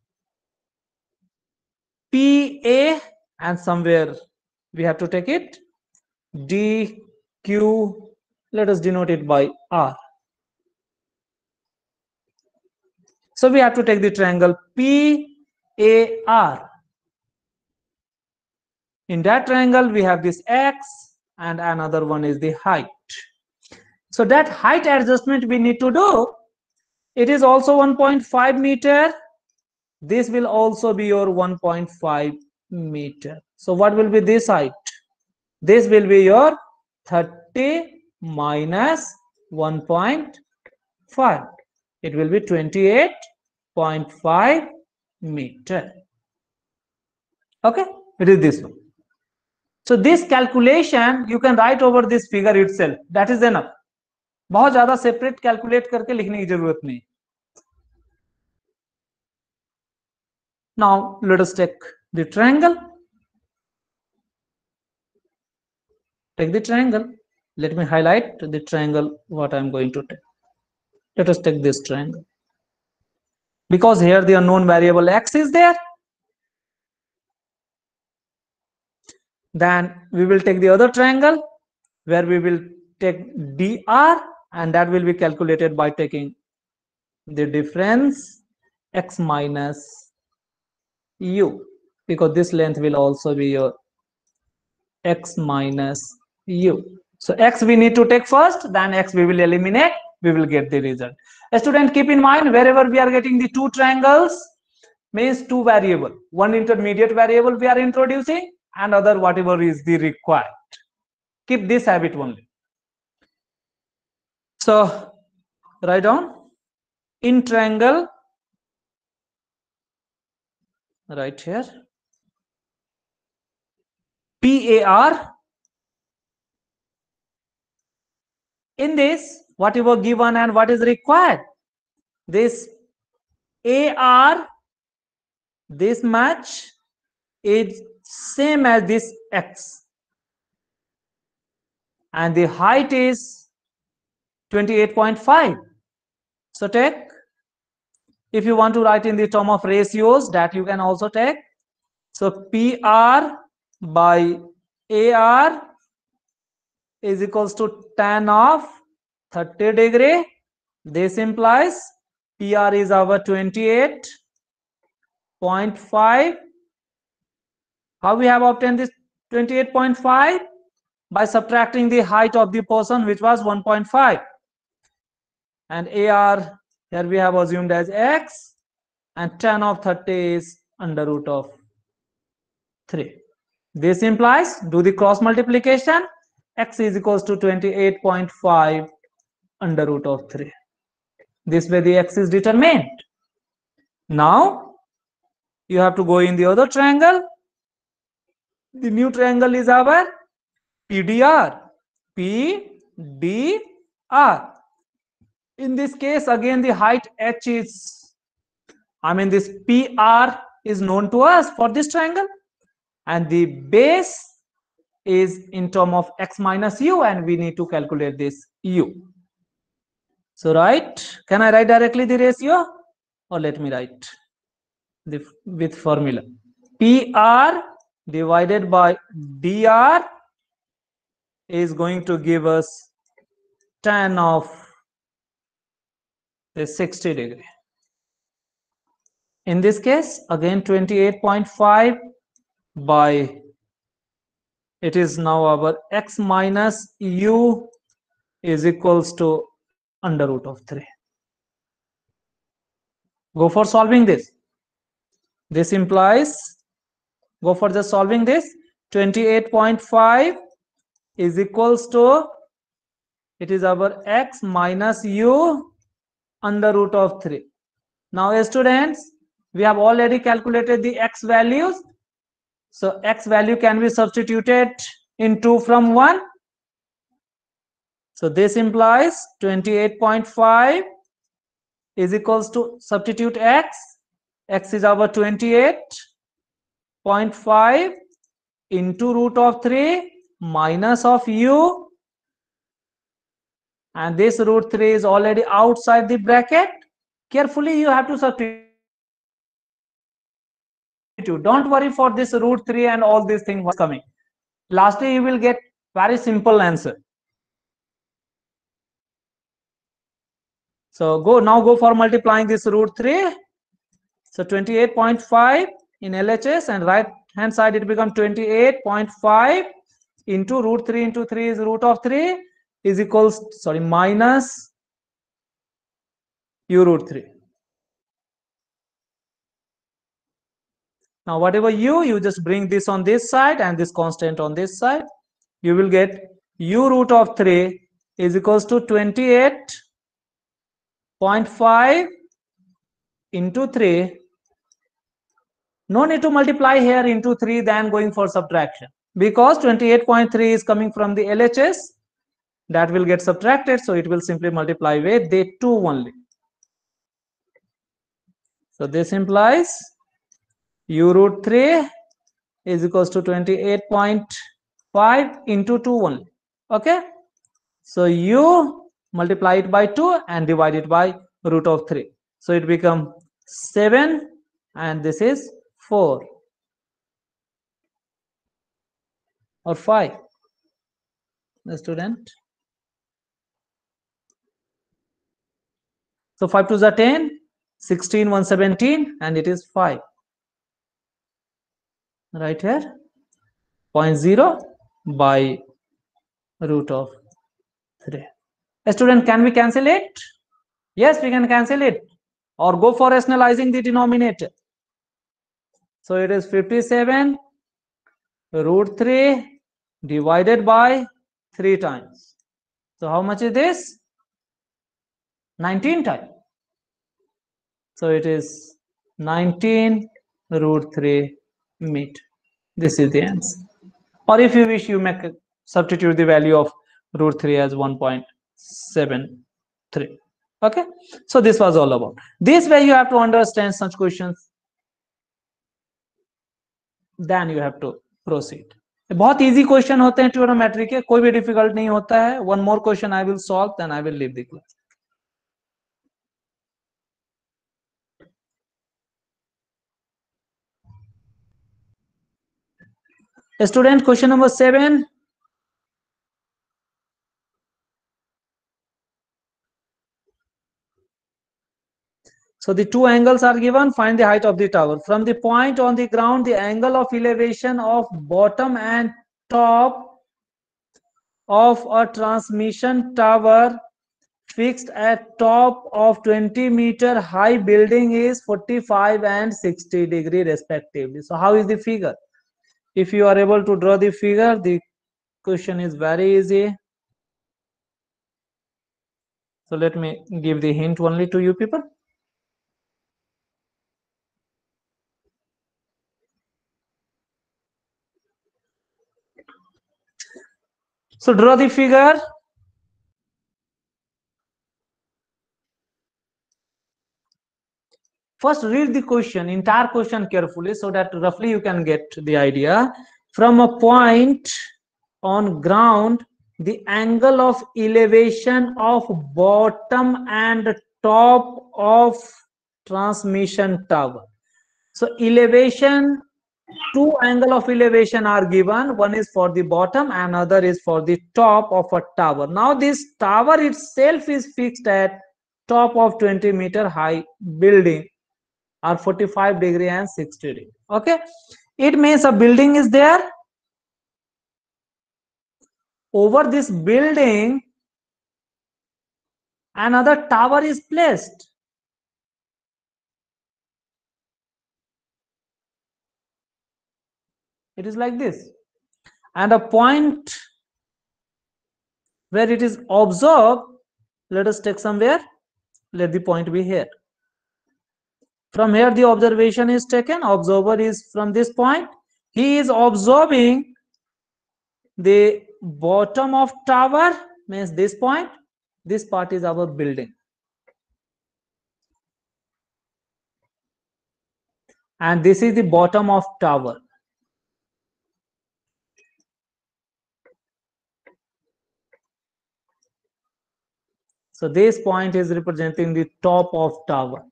PA and somewhere we have to take it DQ. Let us denote it by R. So we have to take the triangle PAR. In that triangle we have this X and another one is the height. So that height adjustment we need to do. It is also 1.5 meter. This will also be your 1.5 meter. So what will be this height? This will be your 30 minus 1.5. It will be 28.5 meter. Okay, it is this one. So this calculation you can write over this figure itself. That is enough. बहुत ज्यादा separate calculate करके लिखने की जरूरत नहीं. Now let us take the triangle. Take the triangle. Let me highlight the triangle what I am going to take. Let us take this triangle. Because here the unknown variable x is there. Then we will take the other triangle where we will take dr, and that will be calculated by taking the difference x minus u, because this length will also be your x minus u. So x we need to take first, then x we will eliminate, we will get the result. A student, keep in mind, wherever we are getting the two triangles means two variable, one intermediate variable we are introducing and other whatever is the required. Keep this habit only. So write down in triangle right here PAR. In this, whatever given and what is required, this AR, this much is same as this x, and the height is 28.5. So take, if you want to write in the term of ratios, that you can also take. So PR by AR is equals to tan of 30 degree. This implies PR is our 28.5. How we have obtained this 28.5? By subtracting the height of the person, which was 1.5. And AR here we have assumed as x, and tan of 30 is under root of 3. This implies, do the cross multiplication, x is equals to 28.5 under root of 3. This way the x is determined. Now you have to go in the other triangle. The new triangle is our PDR. PDR. In this case, again the height h is, this PR is known to us for this triangle, and the base is in term of x minus u, and we need to calculate this u. So can I write directly the ratio, or let me write with formula? PR divided by dr is going to give us tan of 60 degree. In this case, again 28.5 by, it is now our x minus u is equals to under root of 3. Go for solving this. This implies, go for just solving this. 28.5 is equals to, it is our x minus u under root of 3. Now students, we have already calculated the x values. So x value can be substituted in 2 from 1. So this implies 28.5 is equals to, substitute x is our 28.5 into root of 3 minus of u, and this root 3 is already outside the bracket. Carefully you have to substitute. Don't worry for this root 3 and all these things was coming. Lastly you will get very simple answer. So go for multiplying this root 3. So 28.5 in LHS, and right hand side it becomes 28.5 into root 3 into 3 is root of 3 is equals, minus u root 3. Now whatever you just bring this on this side and this constant on this side, you will get u root of 3 is equals to 28 0.5 into 3. No need to multiply here into 3 then going for subtraction, because 28.3 is coming from the LHS, that will get subtracted, so it will simply multiply with the 2 only. So this implies u root 3 is equals to 28.5 into 2 only. Okay, so u multiply it by 2 and divide it by root of 3, so it become 7 and this is 4 or 5. The student, so 5 2s are 10, 16 117, and it is 5 right here. 0.0 by root of 3. A student, can we cancel it? Yes, we can cancel it, or go for rationalizing the denominator. So it is 57 root 3 divided by 3 times. So how much is this? 19 times. So it is 19 root 3 meter. This is the answer. Or if you wish, you may substitute the value of root 3 as 1.73. Okay, so this was all about. This way you have to understand such questions, then you have to proceed. बहुत easy question होते हैं trigonometry के, कोई भी difficult नहीं होता है. One more question I will solve, then I will leave the class. Student, question number 7. So the two angles are given. Find the height of the tower. From the point on the ground, the angle of elevation of bottom and top of a transmission tower fixed at top of 20-meter high building is 45 and 60 degree respectively. So how is the figure? If you are able to draw the figure, the question is very easy. So let me give the hint only to you people. So draw the figure. First read the question, entire question carefully, so that roughly you can get the idea. From a point on ground, the angle of elevation of bottom and top of transmission tower. So elevation, two angle of elevation are given. One is for the bottom and other is for the top of a tower. Now this tower itself is fixed at top of 20-meter high building, are 45 degree and 60 degree. Okay, it means a building is there. Over this building, another tower is placed. It is like this, and a point where it is observed, let us take somewhere, let the point be here. From here the observation is taken, observer is from this point, he is observing the bottom of tower, means this point, this part is our building, and this is the bottom of tower. So this point is representing the top of tower,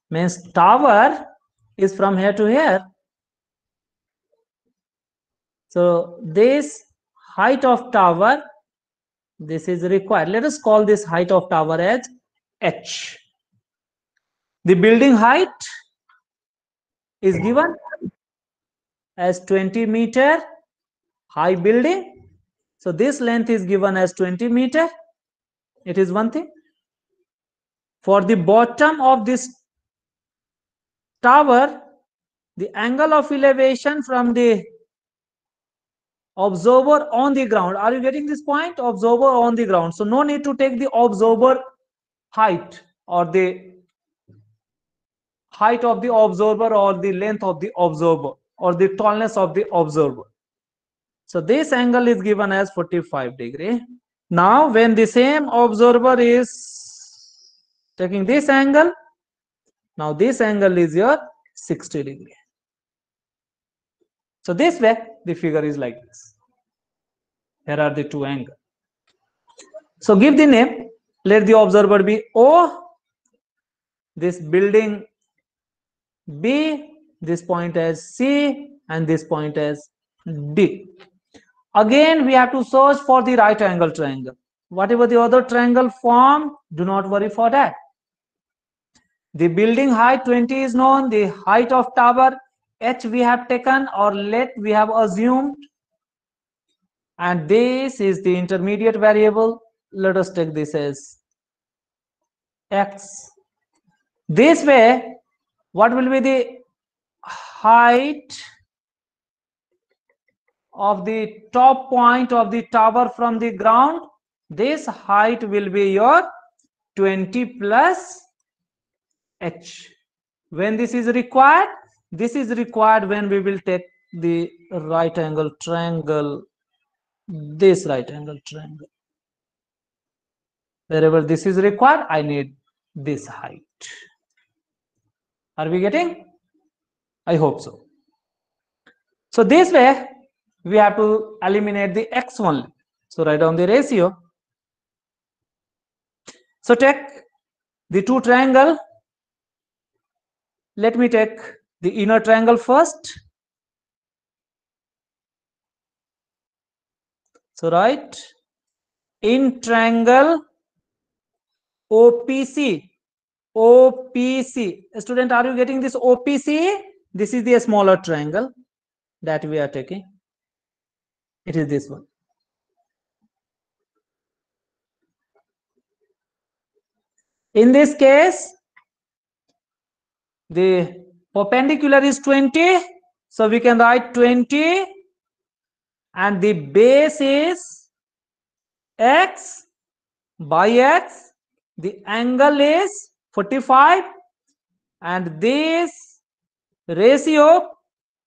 means tower is from here to here. So this height of tower, this is required. Let us call this height of tower as h. The building height is given as 20-meter high building. So this length is given as 20 meter. It is one thing. For the bottom of this tower, the angle of elevation from the observer on the ground. Are you getting this point? Observer on the ground. So no need to take the observer height or the height of the observer or the length of the observer or the tallness of the observer. So this angle is given as 45 degree. Now when the same observer is taking this angle, now this angle is your 60 degree. So this way the figure is like this. Here are the two angles. So give the name. Let the observer be O. This building B. This point as C and this point as D. Again we have to search for the right angle triangle. Whatever the other triangle form, do not worry for that. The building height 20 is known. The height of tower H we have taken, or let we have assumed, and this is the intermediate variable. Let us take this as X. This way, what will be the height of the top point of the tower from the ground? This height will be your 20 plus H. When this is required? This is required when we will take the right angle triangle, this right angle triangle. Wherever this is required, I need this height. Are we getting? I hope so. So this way, we have to eliminate the X only. So write down the ratio. So take the two triangle. Let me take the inner triangle first. So write in triangle OPC. OPC. Student, are you getting this OPC? This is the smaller triangle that we are taking. It is this one. In this case, the perpendicular is 20. So we can write 20 and the base is X by X. The angle is 45 and this ratio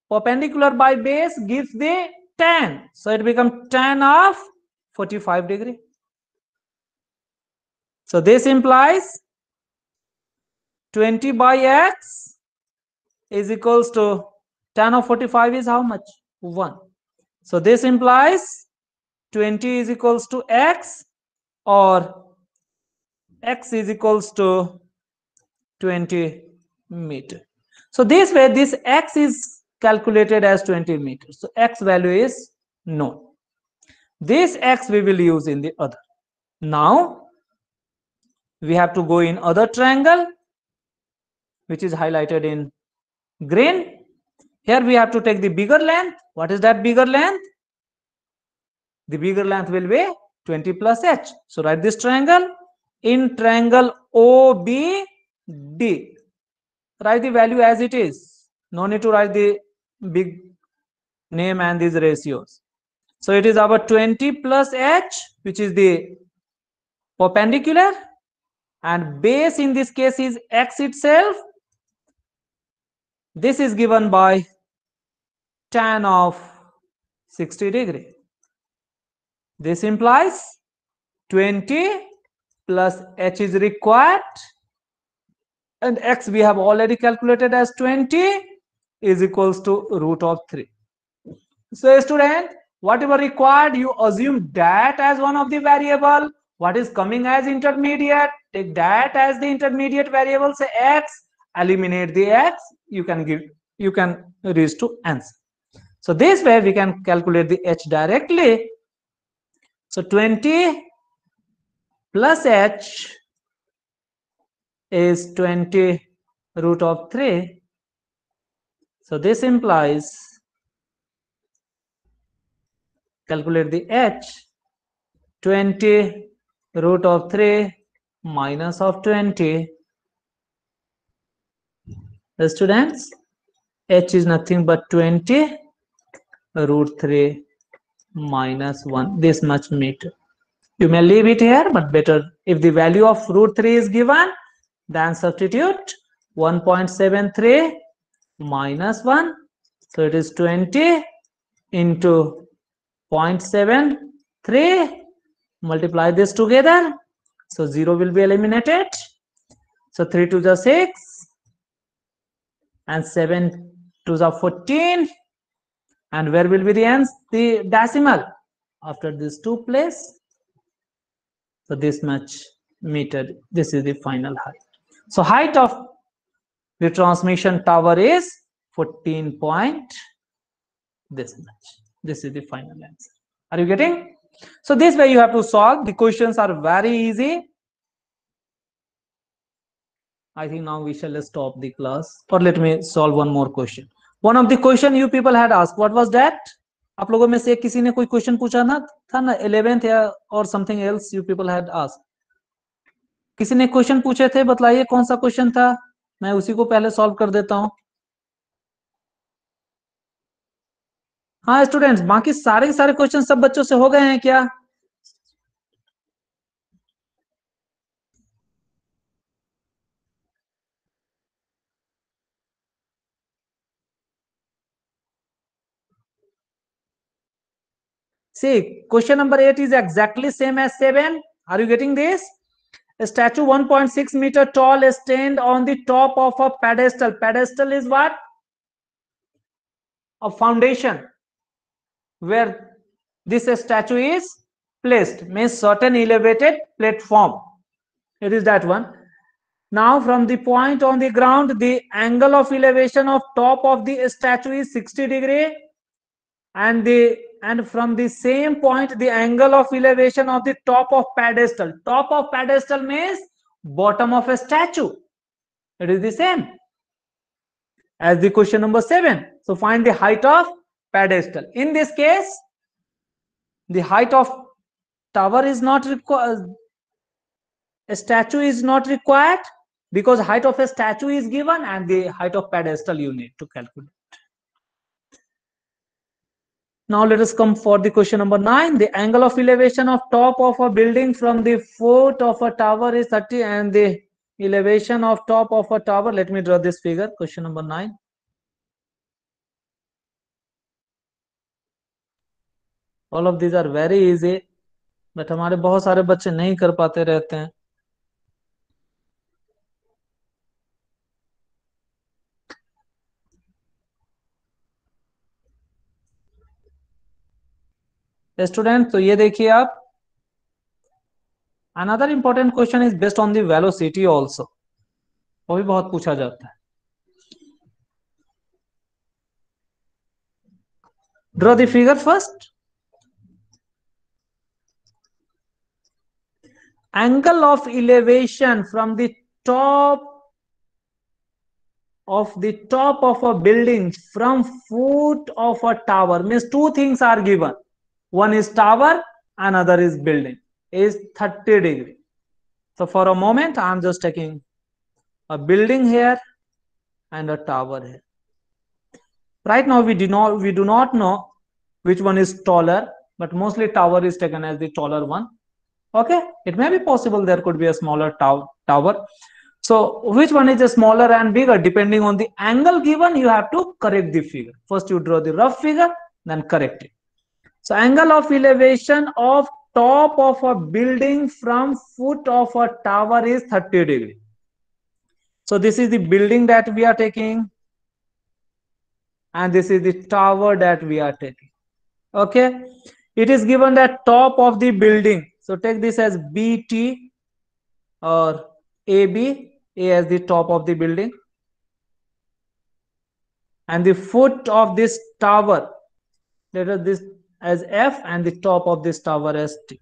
perpendicular by base gives the tan. So it becomes tan of 45 degree. So this implies 20 by X is equals to tan of 45 is how much? 1. So this implies 20 is equals to X, or X is equals to 20 meter. So this way this X is calculated as 20 meters. So X value is known. This X we will use in the other. Now we have to go in other triangle, which is highlighted in green. Here we have to take the bigger length. What is that bigger length? The bigger length will be 20 plus H. So write this triangle. In triangle OBD, write the value as it is. No need to write the big name and these ratios. So it is our 20 plus H, which is the perpendicular, and base in this case is X itself. This is given by tan of 60 degree. This implies 20 plus H is required, and X we have already calculated as 20 is equals to root of 3. So student, whatever required, you assume that as one of the variable. What is coming as intermediate, take that as the intermediate variable, say X, eliminate the X, you can reach to answer. So this way we can calculate the H directly. So 20 plus H is 20 root of 3. So this implies, calculate the H, 20 root of 3 minus of 20. The students, H is nothing but 20 root 3 minus 1, this much meter. You may leave it here, but better if the value of root 3 is given, then substitute 1.73 minus 1. So it is 20 into 0.73. Multiply this together. So 0 will be eliminated. So 3 to the 6 and 7 to the 14. And where will be the ends? The decimal after this 2 place. So this much meter. This is the final height. So height of the transmission tower is 14 point this much. This is the final answer. Are you getting? So this way you have to solve. The questions are very easy. I think now we shall stop the class, or let me solve one more question. One of the question you people had asked, what was that? आप लोगों में से किसी ने कोई question पूछा ना था ना 11th या और something else you people had asked. किसी ने क्वेश्चन पूछे थे, बतलाइए कौन सा क्वेश्चन था. मैं उसी को पहले सॉल्व कर देता हूं. हाँ स्टूडेंट्स, बाकी सारे के सारे क्वेश्चन सब बच्चों से हो गए हैं क्या? See, question number 8 is exactly same as 7. Are you getting this? A statue 1.6 meter tall is stand on the top of a pedestal. Pedestal is what? A foundation where this statue is placed, means certain elevated platform. It is that one. Now from the point on the ground, the angle of elevation of top of the statue is 60 degree, and from the same point the angle of elevation of the top of pedestal. Top of pedestal means bottom of a statue. It is the same as the question number 7. So find the height of pedestal. In this case, the height of tower is not required. A statue is not required because height of a statue is given and the height of pedestal you need to calculate. Now let us come for the question number 9. The angle of elevation of top of a building from the foot of a tower is 30 and the elevation of top of a tower. Let me draw this figure. Question number 9. All of these are very easy, but हमारे बहुत सारे बच्चे नहीं कर पाते रहते हैं. Student, तो ये देखिए आप, another important question is based on the velocity also. वो भी बहुत पूछा जाता है. Draw the figure first. Angle of elevation from the top of a building from foot of a tower means two things are given. One is tower, another is building, is 30 degree. So for a moment I am just taking a building here and a tower here. Right now we do not know which one is taller, but mostly tower is taken as the taller one. Okay, it may be possible there could be a smaller tower. So which one is a smaller and bigger? Depending on the angle given, you have to correct the figure. First you draw the rough figure, then correct it. So angle of elevation of top of a building from foot of a tower is 30 degree. So this is the building that we are taking, and this is the tower that we are taking. Okay, it is given that top of the building. So take this as BT or AB, A as the top of the building, and the foot of this tower, let us this as F, and the top of this tower as T.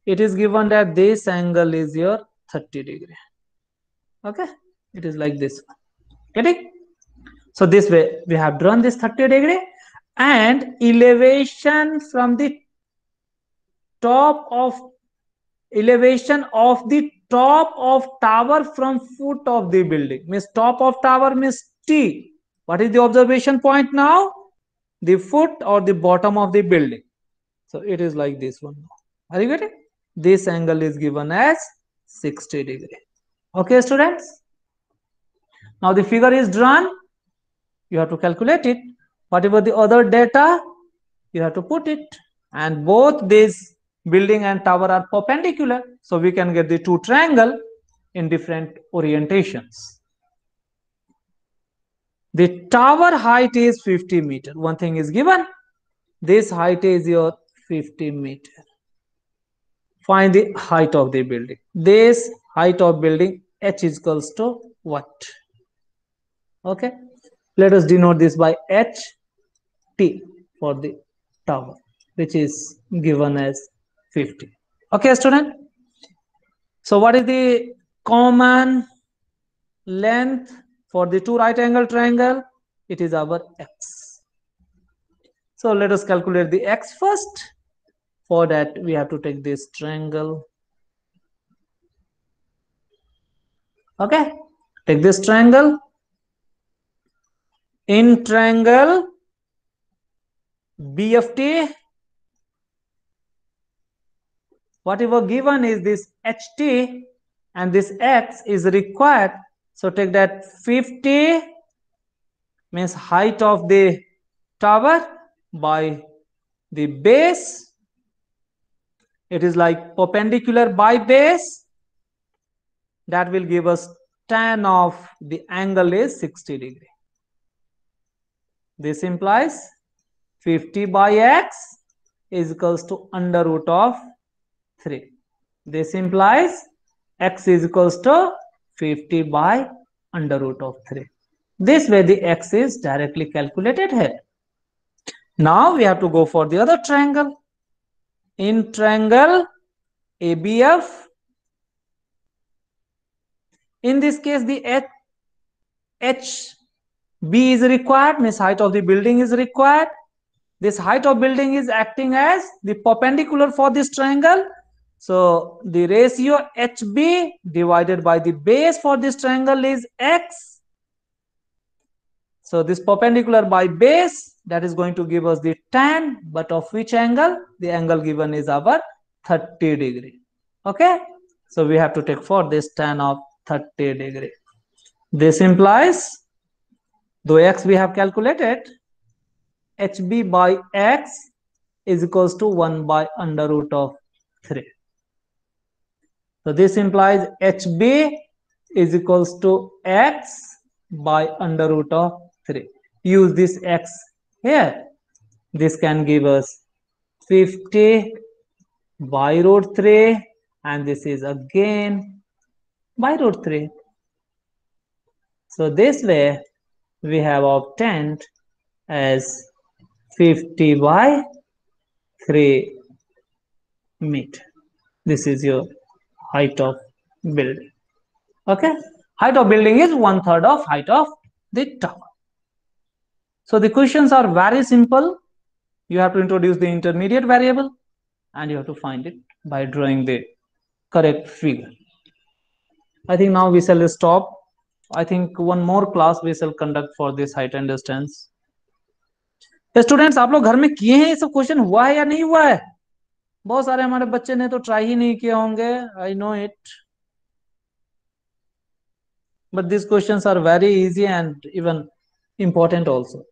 It is given that this angle is your 30 degree. Okay, it is like this. Getting? So this way we have drawn this 30 degree, and elevation from the top of top of tower from foot of the building means top of tower means T. What is the observation point now? The foot or the bottom of the building. So it is like this one. Are you getting? This angle is given as 60 degree. Okay, students? Now the figure is drawn. You have to calculate it. Whatever the other data, you have to put it. And both this building and tower are perpendicular. So we can get the two triangle in different orientations. The tower height is 50 meter. One thing is given. This height is your 50 meter. Find the height of the building. This height of building h is equals to what? Okay. Let us denote this by ht for the tower, which is given as 50. Okay, student. So what is the common length for the two right angle triangle? It is our x. So let us calculate the x first. For that, we have to take this triangle. Okay, take this triangle. In triangle BFT, whatever given is this HT and this X is required. So take that 50 means height of the tower by the base. It is like perpendicular by base. That will give us tan of the angle is 60 degree. This implies 50 by x is equals to under root of 3. This implies x is equals to 50 by under root of 3. This way the x is directly calculated here. Now we have to go for the other triangle. In triangle ABF, in this case the HB is required, means height of the building is required. This height of building is acting as the perpendicular for this triangle. So the ratio HB divided by the base for this triangle is x. So this perpendicular by base, that is going to give us the tan, but of which angle? The angle given is our 30 degree. Okay, so we have to take for this tan of 30 degree. This implies, though x we have calculated, HB by x is equals to 1 by under root of 3. So this implies HB is equals to x by under root of 3. Use this x here. This can give us 50 by root 3, and this is again by root 3. So this way we have obtained as 50 by 3 meter. This is your height of building. Okay, height of building is 1/3 of height of the tower. So the questions are very simple. You have to introduce the intermediate variable and you have to find it by drawing the correct figure. I think now we shall stop. I think one more class we shall conduct for this height and distance. Students, आप लोग घर में किए हैं ये सब question? हुआ है या नहीं हुआ है? बहुत सारे हमारे बच्चे ने तो ट्राई ही नहीं किए होंगे. I know it, but these questions are very easy and even important also.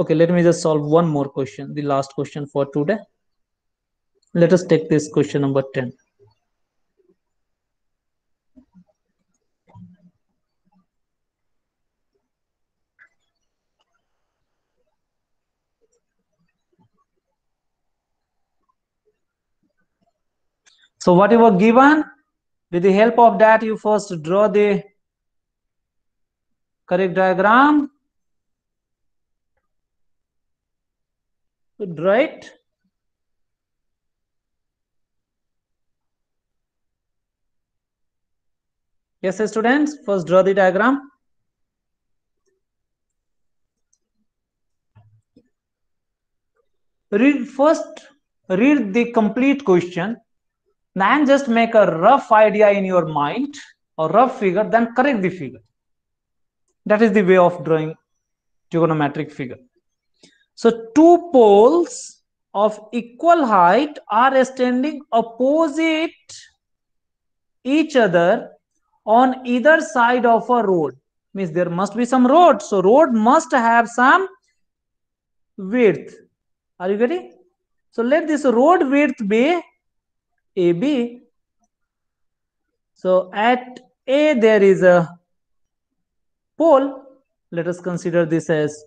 Okay, let me just solve one more question, the last question for today. Let us take this question number 10. So whatever given, with the help of that, you first draw the correct diagram. Draw it. Yes, students, first draw the diagram. Read the complete question, then just make a rough idea in your mind or rough figure, then correct the figure. That is the way of drawing trigonometric figure. So two poles of equal height are standing opposite each other on either side of a road. Means there must be some road. So road must have some width. Are you getting? So let this road width be AB. So at A there is a pole. Let us consider this as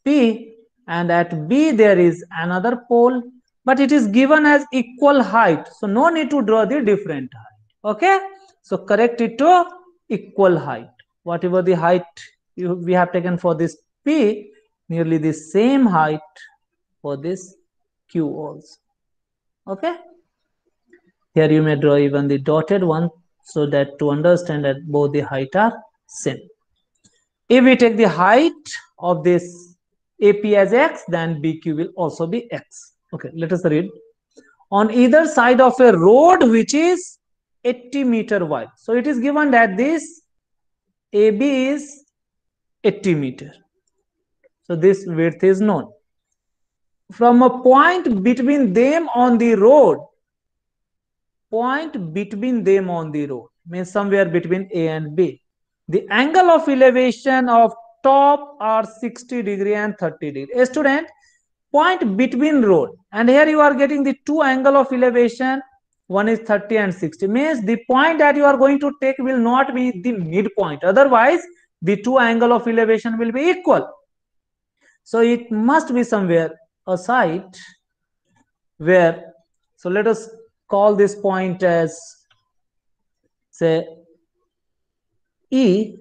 P, and at B there is another pole, but it is given as equal height, so no need to draw the different height. Okay, so correct it to equal height. Whatever the height we have taken for this P, nearly the same height for this Q also. Okay, here you may draw even the dotted one, so that to understand that both the height are same. If we take the height of this AP as X, then BQ will also be X. Okay, let us read. On either side of a road which is 80 meter wide. So it is given that this AB is 80 meter. So this width is known. From a point between them on the road, means somewhere between A and B, the angle of elevation of top are 60 degree and 30 degree. A student, point between road, and here you are getting the two angle of elevation, one is 30 and 60, means the point that you are going to take will not be the midpoint, otherwise the two angle of elevation will be equal. So it must be somewhere a site where, so let us call this point as, say, E.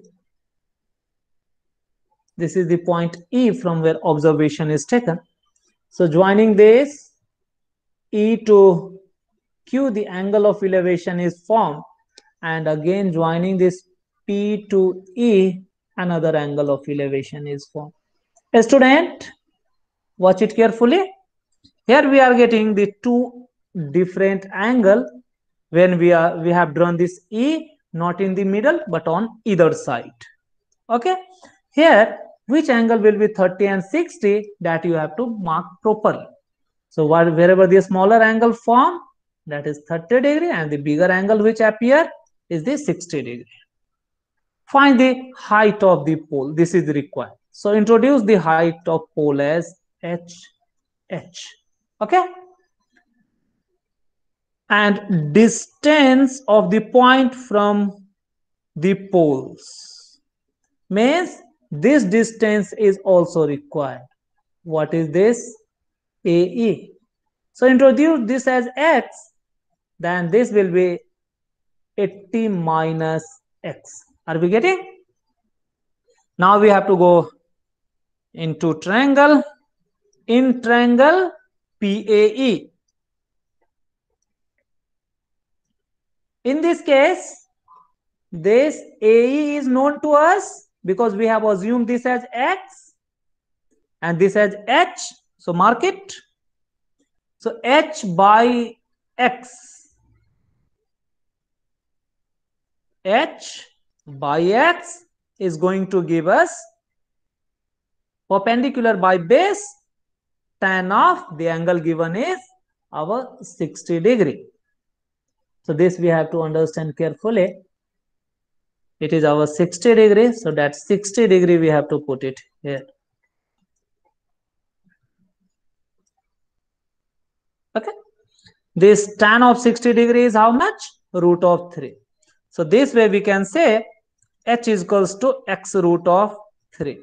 This is the point E from where observation is taken. So joining this E to Q, the angle of elevation is formed, and again joining this P to E, another angle of elevation is formed. A student, watch it carefully. Here we are getting the two different angle when we have drawn this E not in the middle but on either side. Okay, here which angle will be 30 and 60, that you have to mark properly. So wherever the smaller angle form, that is 30 degree, and the bigger angle which appear is the 60 degree. Find the height of the pole. This is required. So introduce the height of pole as H. Okay, and distance of the point from the poles, means this distance is also required. What is this? AE. So introduce this as X, then this will be 80 minus X. Are we getting? Now we have to go into triangle. In triangle PAE, in this case this AE is known to us because we have assumed this as X and this as H. So mark it. So H by X, H by X is going to give us perpendicular by base tan of the angle given is our 60 degree. So this we have to understand carefully. It is our 60 degree, so that 60 degree we have to put it here. Okay, this tan of 60 degree is how much? Root of 3. So this way we can say H is equals to X root of 3.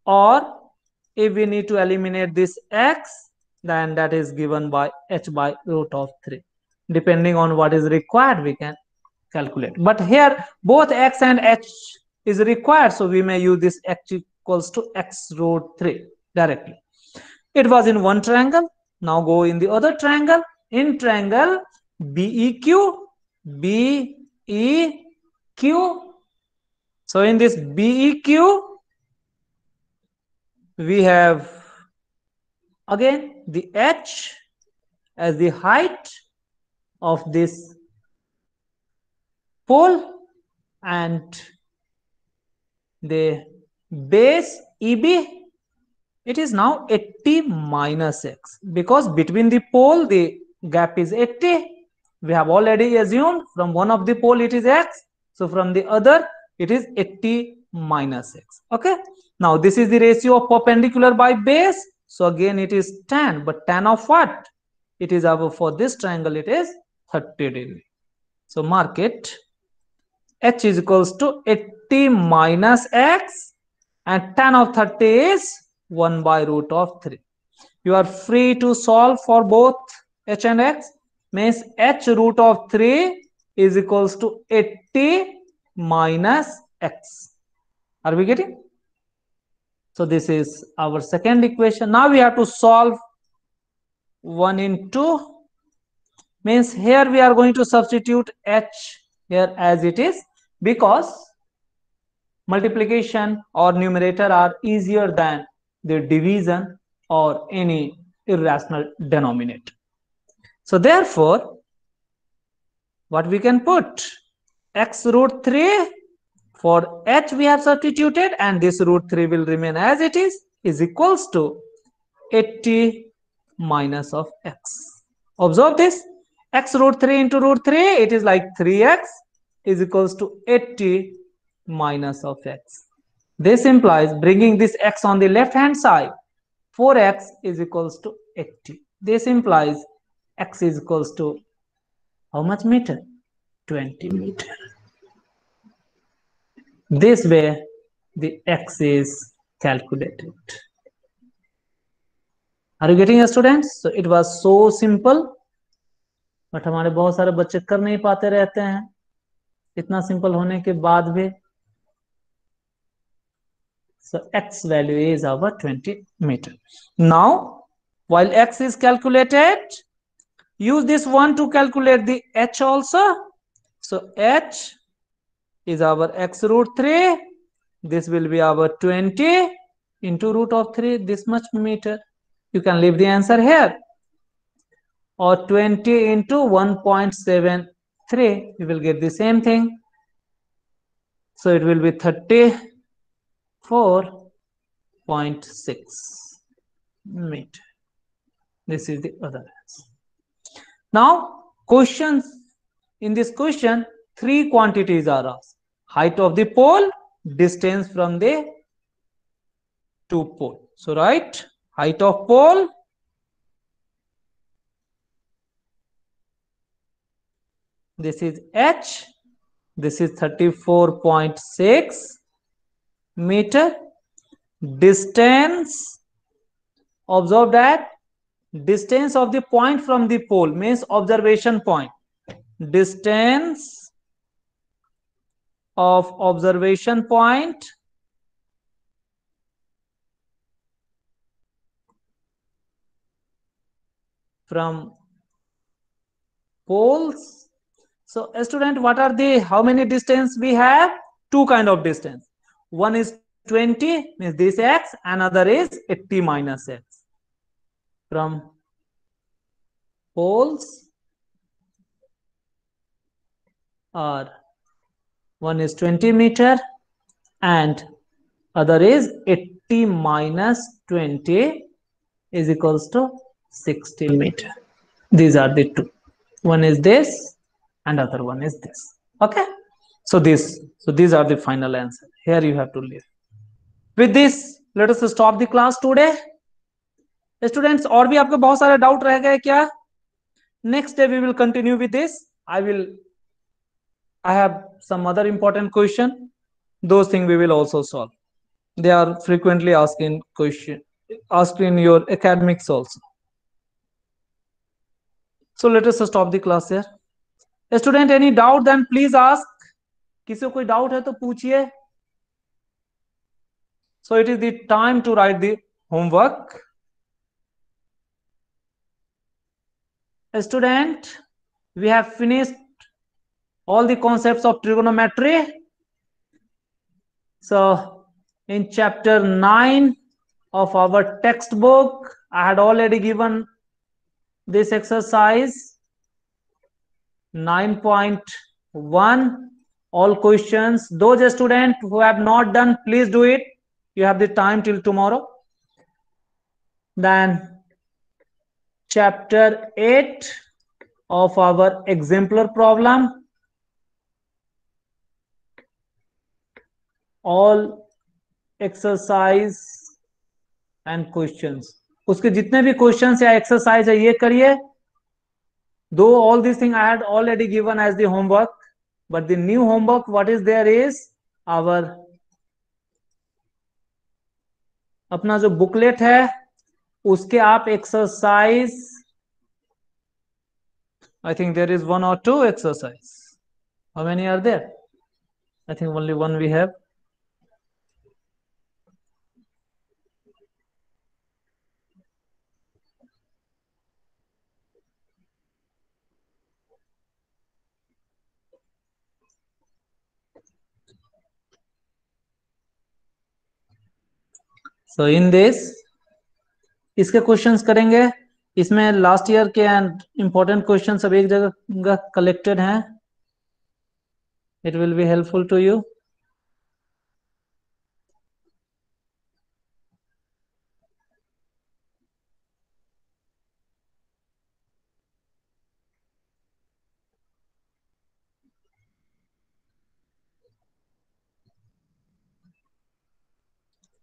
Or if we need to eliminate this X, then that is given by H by root of 3. Depending on what is required, we can calculate. But here both X and H is required, so we may use this H equals to X root 3 directly. It was in one triangle. Now go in the other triangle. In triangle BEQ, so in this BEQ we have again the H as the height of this pole, and the base EB, it is now 80 minus x, because between the pole the gap is 80. We have already assumed from one of the pole it is x, so from the other it is 80 minus x. Okay, now this is the ratio of perpendicular by base, so again it is tan, but tan of what? It is our, for this triangle it is 30 degree. So mark it, h is equals to 80 minus x, and tan of 30 is 1 by root of 3. You are free to solve for both h and x, means h root of 3 is equals to 80 minus x. Are we getting? So this is our second equation. Now we have to solve 1 into, means here we are going to substitute h here as it is, because multiplication or numerator are easier than the division or any irrational denominator. So therefore, what we can put, x root 3, for h we have substituted, and this root 3 will remain as it is equals to 80 minus of x. Observe this, x root 3 into root 3, it is like 3x is equals to 80 minus of x. This implies bringing this x on the left hand side, 4x is equals to 80. This implies x is equals to how much meter? 20 meter. This way the x is calculated. Are you getting it, students? So it was so simple, but हमारे बहुत सारे बच्चे कर नहीं पाते रहते हैं, इतना सिंपल होने के बाद भी. So x value is our 20 meter. Now, while x is calculated, use this one to calculate the h also. So h is our x root 3. This will be our 20 into root of 3, this much meter. You can leave the answer here. Or 20 into 1.73, you will get the same thing. So it will be 34.6 meter. This is the other answer. Now, questions. In this question, 3 quantities are asked: height of the pole, distance from the two pole. So write height of pole, this is h, this is 34.6 meter. Distance, observe that distance of the point from the pole means observation point. Distance of observation point from poles. So student, what are the, how many distance we have? 2 kind of distance. One is 20, means this x, another is 80 minus x. From poles, or one is 20 meter and other is 80 minus 20 is equals to 60 meter. These are the two. One is this and other one is this. Okay, so these are the final answer. Here you have to leave. With this, let us stop the class today. Students, और भी आपके बहुत सारे doubt रह गए क्या? Next day we will continue with this. I have some other important question. Those things we will also solve. They are frequently asking question, asked in your academics also. So let us stop the class here. Student, any doubt then please ask. किसी को कोई doubt है तो पूछिए. So it is the time to write the homework. Student, we have finished all the concepts of trigonometry. So in chapter 9 of our textbook, I had already given this exercise 9.1 all questions. Those students who have not done, please do it. You have the time till tomorrow. Then chapter 8 of our exemplar problem, all exercise and questions. उसके जितने भी questions या exercise है ये करिए. Though all these things I had already given as the homework, but the new homework what is there is our अपना जो booklet है उसके आप exercise, I think there is 1 or 2 exercise. How many are there? I think only 1 we have. So in this, इसके questions करेंगे. इसमें last year के and important question सब एक जगह कलेक्टेड हैं. It will be helpful to you.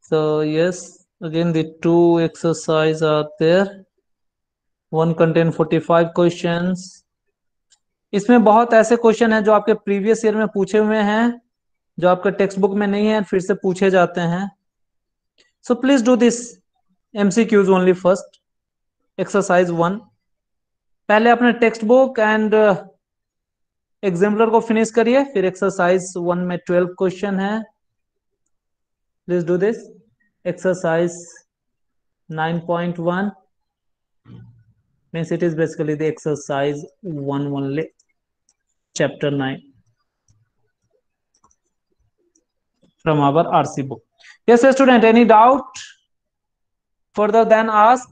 So yes, again the 2 exercise are there. One contain 45 questions. इसमें बहुत ऐसे क्वेश्चन हैं जो आपके प्रीवियस ईयर में पूछे हुए हैं, जो आपके टेक्स्ट बुक में नहीं है, फिर से पूछे जाते हैं. So please do this MCQs only first. Exercise 1. पहले अपने टेक्स्ट बुक एंड एग्जाम्पलर को फिनिश करिए, फिर एक्सरसाइज 1 में 12 क्वेश्चन है. Please do this. Exercise 9.1 means it is basically the exercise 1 only, chapter 9 from our RC book. Yes student, any doubt further than ask,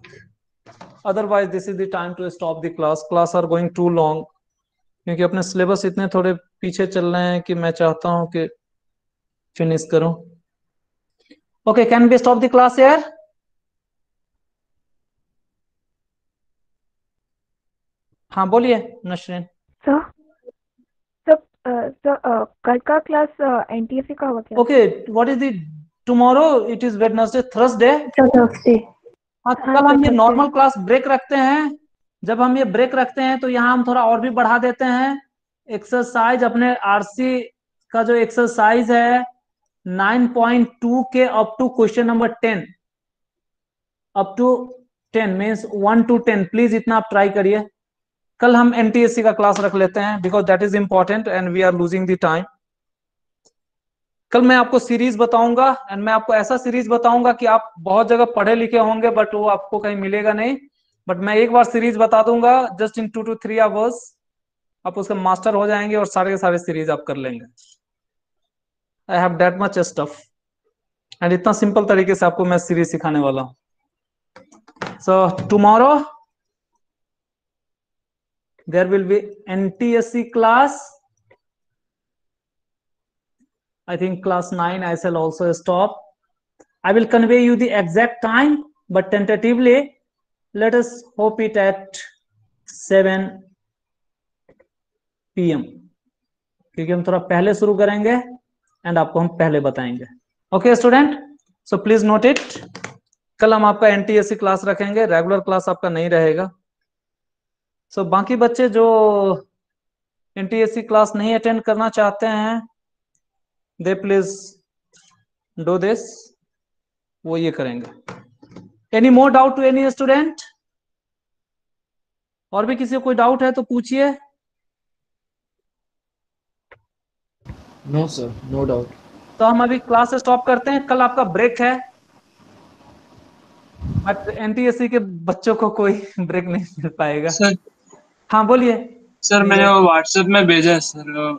otherwise this is the time to stop the class are going too long, क्योंकि अपने syllabus इतने थोड़े पीछे चल रहे हैं कि मैं चाहता हूं कि फिनिश करूं. Okay, can we stop the class here? हाँ बोलिए नशरीन. कल का क्लास एनटीएससी का होगा क्या? Okay, what is the tomorrow? It is Wednesday, Thursday. Thursday. हाँ, तो कल हम ये नॉर्मल क्लास ब्रेक रखते हैं. जब हम ये ब्रेक रखते हैं तो यहाँ हम थोड़ा और भी बढ़ा देते हैं एक्सरसाइज. अपने आरसी का जो एक्सरसाइज है 9.2 के up to question number 10, up to 10 means 1 to 10. Please इतना आप ट्राई करिए. कल हम एनटीएससी का क्लास रख लेते हैं because that is important and we are losing the time. कल मैं आपको सीरीज बताऊंगा एंड मैं आपको ऐसा सीरीज बताऊंगा कि आप बहुत जगह पढ़े लिखे होंगे बट वो आपको कहीं मिलेगा नहीं. बट मैं एक बार सीरीज बता दूंगा जस्ट इन 2 to 3 आवर्स, आप उसका मास्टर हो जाएंगे और सारे के सारे सीरीज आप कर लेंगे. I have that much stuff and इतना सिंपल तरीके से आपको मैं सीरीज सिखाने वाला हूँ. So tomorrow there will be NTSC class. I think class 9 I shall also stop. I will convey you the exact time, but tentatively let us hope it at 7 PM, क्योंकि हम थोड़ा पहले शुरू करेंगे एंड आपको हम पहले बताएंगे. Okay student, so please note it. कल हम आपका एनटीएससी क्लास रखेंगे, रेगुलर क्लास आपका नहीं रहेगा. सो बाकी बच्चे जो एनटीएससी क्लास नहीं अटेंड करना चाहते हैं दे प्लीज डू दिस, वो ये करेंगे. Any more doubt to any student? और भी किसी को कोई डाउट है तो पूछिए. No sir, no doubt. तो हम अभी क्लास स्टॉप करते हैं. कल आपका ब्रेक है, बट एनटीएससी के बच्चों को कोई ब्रेक नहीं मिल पाएगा. सर हाँ बोलिए. सर मैंने वो व्हाट्सएप में भेजा है सर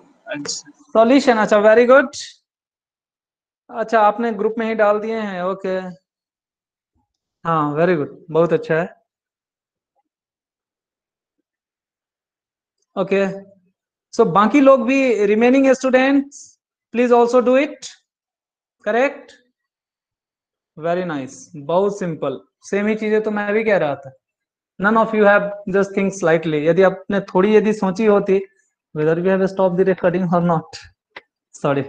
सॉल्यूशन. अच्छा, वेरी गुड. अच्छा, आपने ग्रुप में ही डाल दिए हैं. ओके, हाँ वेरी गुड, बहुत अच्छा है. ओके, सो बाकी लोग भी, remaining students, please also do it. Correct, very nice, बहुत सिंपल. सेम ही चीजें तो मैं भी कह रहा था. None of you have just think slightly. यदि आपने थोड़ी यदि सोची होती, whether we have stopped the recording or not. Sorry.